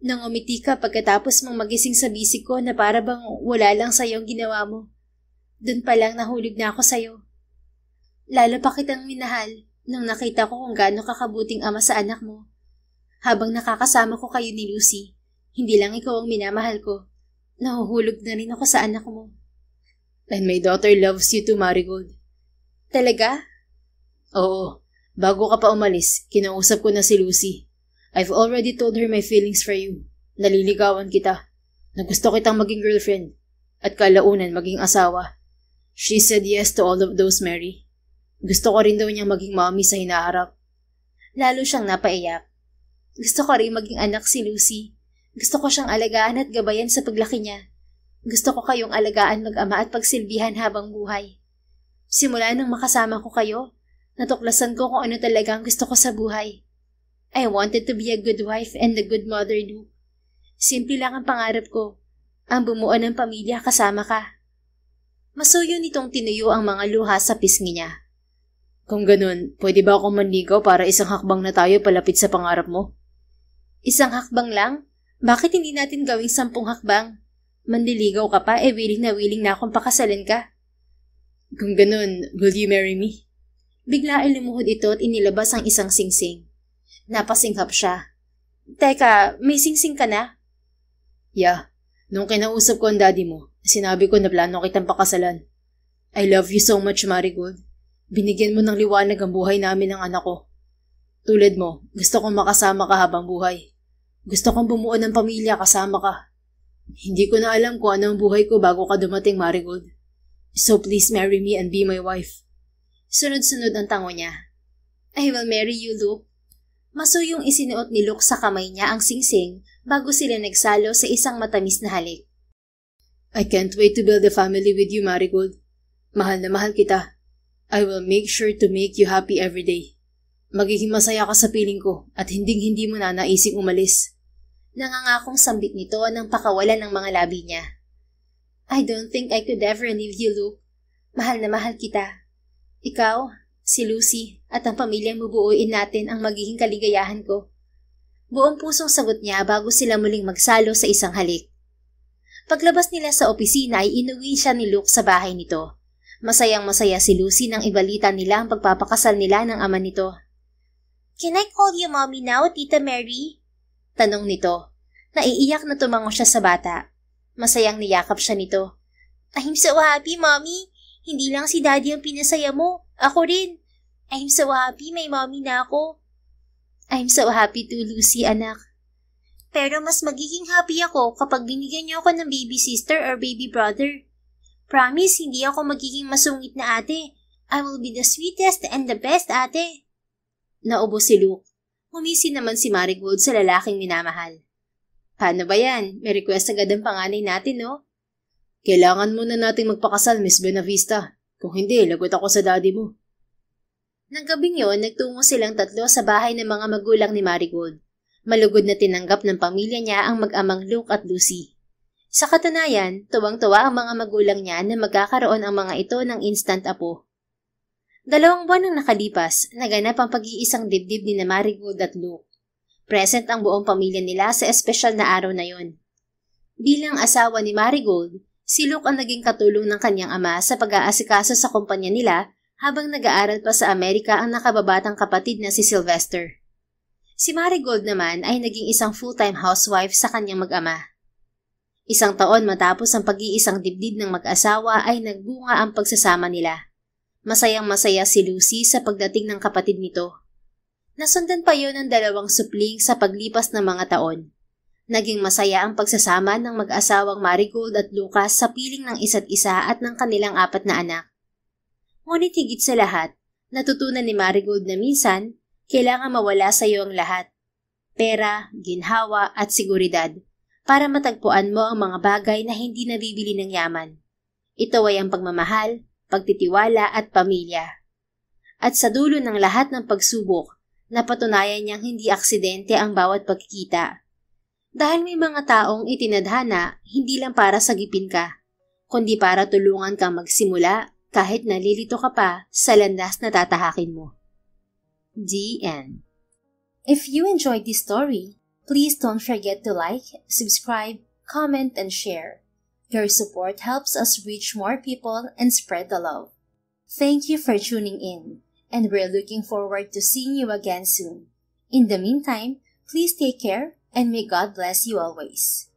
Nung umiti ka pagkatapos mong magising sa bisig ko na para bang wala lang sa'yo ang ginawa mo. Doon pa lang nahulog na ako sa'yo. Lalo pa kitang minahal nung nakita ko kung gaano kakabuting ama sa anak mo. Habang nakakasama ko kayo ni Lucy, hindi lang ikaw ang minamahal ko. Nahuhulog na rin ako sa anak mo. And my daughter loves you too, Marigold. Talaga? Oo. Bago ka pa umalis, kinausap ko na si Lucy. I've already told her my feelings for you. Naliligawan kita. Na gusto kitang maging girlfriend. At kalaunan maging asawa. She said yes to all of those, Mary. Gusto ko rin daw niyang maging mommy sa hinaharap. Lalo siyang napaiyak. Gusto ko rin maging anak si Lucy. Gusto ko siyang alagaan at gabayan sa paglaki niya. Gusto ko kayong alagaan mag-ama at pagsilbihan habang buhay. Simula nang makasama ko kayo, natuklasan ko kung ano talaga ang gusto ko sa buhay. I wanted to be a good wife and a good mother, Luke. Simple lang ang pangarap ko, ang bumuo ng pamilya kasama ka. Masuyo nitong tinuyo ang mga luha sa pisngi niya. Kung ganun, pwede ba akong manligaw para isang hakbang na tayo palapit sa pangarap mo? Isang hakbang lang? Bakit hindi natin gawing 10 hakbang? Manliligaw ka pa, willing na akong pakasalan ka. Kung ganun, will you marry me? Bigla ay lumuhod ito at inilabas ang isang singsing. Napasinghap siya. Teka, may singsing ka na? Yeah. Nung kinausap ko ang daddy mo, sinabi ko na plano kitang pakasalan. I love you so much, Marigold. Binigyan mo ng liwanag ang buhay namin ng anak ko. Tulad mo, gusto kong makasama ka habang buhay. Gusto kong bumuo ng pamilya kasama ka. Hindi ko na alam kung ano ang buhay ko bago ka dumating, Marigold. So please marry me and be my wife. Sunod-sunod ang tango niya. I will marry you, Luke. Masuyong isinuot ni Luke sa kamay niya ang singsing bago sila nagsalo sa isang matamis na halik. I can't wait to build a family with you, Marigold. Mahal na mahal kita. I will make sure to make you happy every day. Magiging masaya ka sa piling ko at hinding-hindi mo na naising umalis. Nangangakong sambit nito nang pakawalan ng mga labi niya. I don't think I could ever leave you, Luke. Mahal na mahal kita. Ikaw, si Lucy, at ang pamilyang bubuuin natin ang magiging kaligayahan ko. Buong pusong sagot niya bago sila muling magsalo sa isang halik. Paglabas nila sa opisina ay inuwi siya ni Luke sa bahay nito. Masayang-masaya si Lucy nang ibalita nila ang pagpapakasal nila ng ama nito. Can I call you mommy now, Tita Mary? Tanong nito. Naiiyak na tumango siya sa bata. Masayang niyakap siya nito. I'm so happy, mommy. Hindi lang si daddy ang pinasaya mo. Ako rin. I'm so happy may mommy na ako. I'm so happy too, Lucy, anak. Pero mas magiging happy ako kapag binigyan niyo ako ng baby sister or baby brother. Promise, hindi ako magiging masungit na ate. I will be the sweetest and the best ate. Naubo si Luke. Humisi naman si Marigold sa lalaking minamahal. Paano ba yan? May request agad ang panganay natin, no? Kailangan muna nating magpakasal, Miss Benavista. Kung hindi, lagot ako sa daddy mo. Nang gabing yon, nagtungo silang tatlo sa bahay ng mga magulang ni Marigold. Malugod na tinanggap ng pamilya niya ang mag-amang Luke at Lucy. Sa katunayan, tuwang-tuwa ang mga magulang niya na magkakaroon ang mga ito ng instant apo. 2 buwan ang nakalipas, naganap ang pag-iisang dibdib ni Marigold at Luke. Present ang buong pamilya nila sa espesyal na araw na yon. Bilang asawa ni Marigold, si Luke ang naging katulong ng kanyang ama sa pag-aasikaso sa kumpanya nila habang nag-aaral pa sa Amerika ang nakababatang kapatid na si Sylvester. Si Marigold naman ay naging isang full-time housewife sa kanyang mag-ama. 1 taon matapos ang pag-iisang dibdib ng mag-asawa ay nagbunga ang pagsasama nila. Masayang-masaya si Lucy sa pagdating ng kapatid nito. Nasundan pa yon ng 2 supling sa paglipas ng mga taon. Naging masaya ang pagsasama ng mag-asawang Marigold at Lucas sa piling ng isa't isa at ng kanilang 4 na anak. Ngunit higit sa lahat, natutunan ni Marigold na minsan, kailangan mawala sa iyo ang lahat. Pera, ginhawa at seguridad para matagpuan mo ang mga bagay na hindi nabibili ng yaman. Ito ay ang pagmamahal, pagtitiwala at pamilya. At sa dulo ng lahat ng pagsubok, napatunayan niyang hindi aksidente ang bawat pagkikita. Dahil may mga taong itinadhana hindi lang para sagipin ka, kundi para tulungan kang magsimula kahit nalilito ka pa sa landas na tatahakin mo. The end. If you enjoyed this story, please don't forget to like, subscribe, comment, and share. Your support helps us reach more people and spread the love. Thank you for tuning in, and we're looking forward to seeing you again soon. In the meantime, please take care and may God bless you always.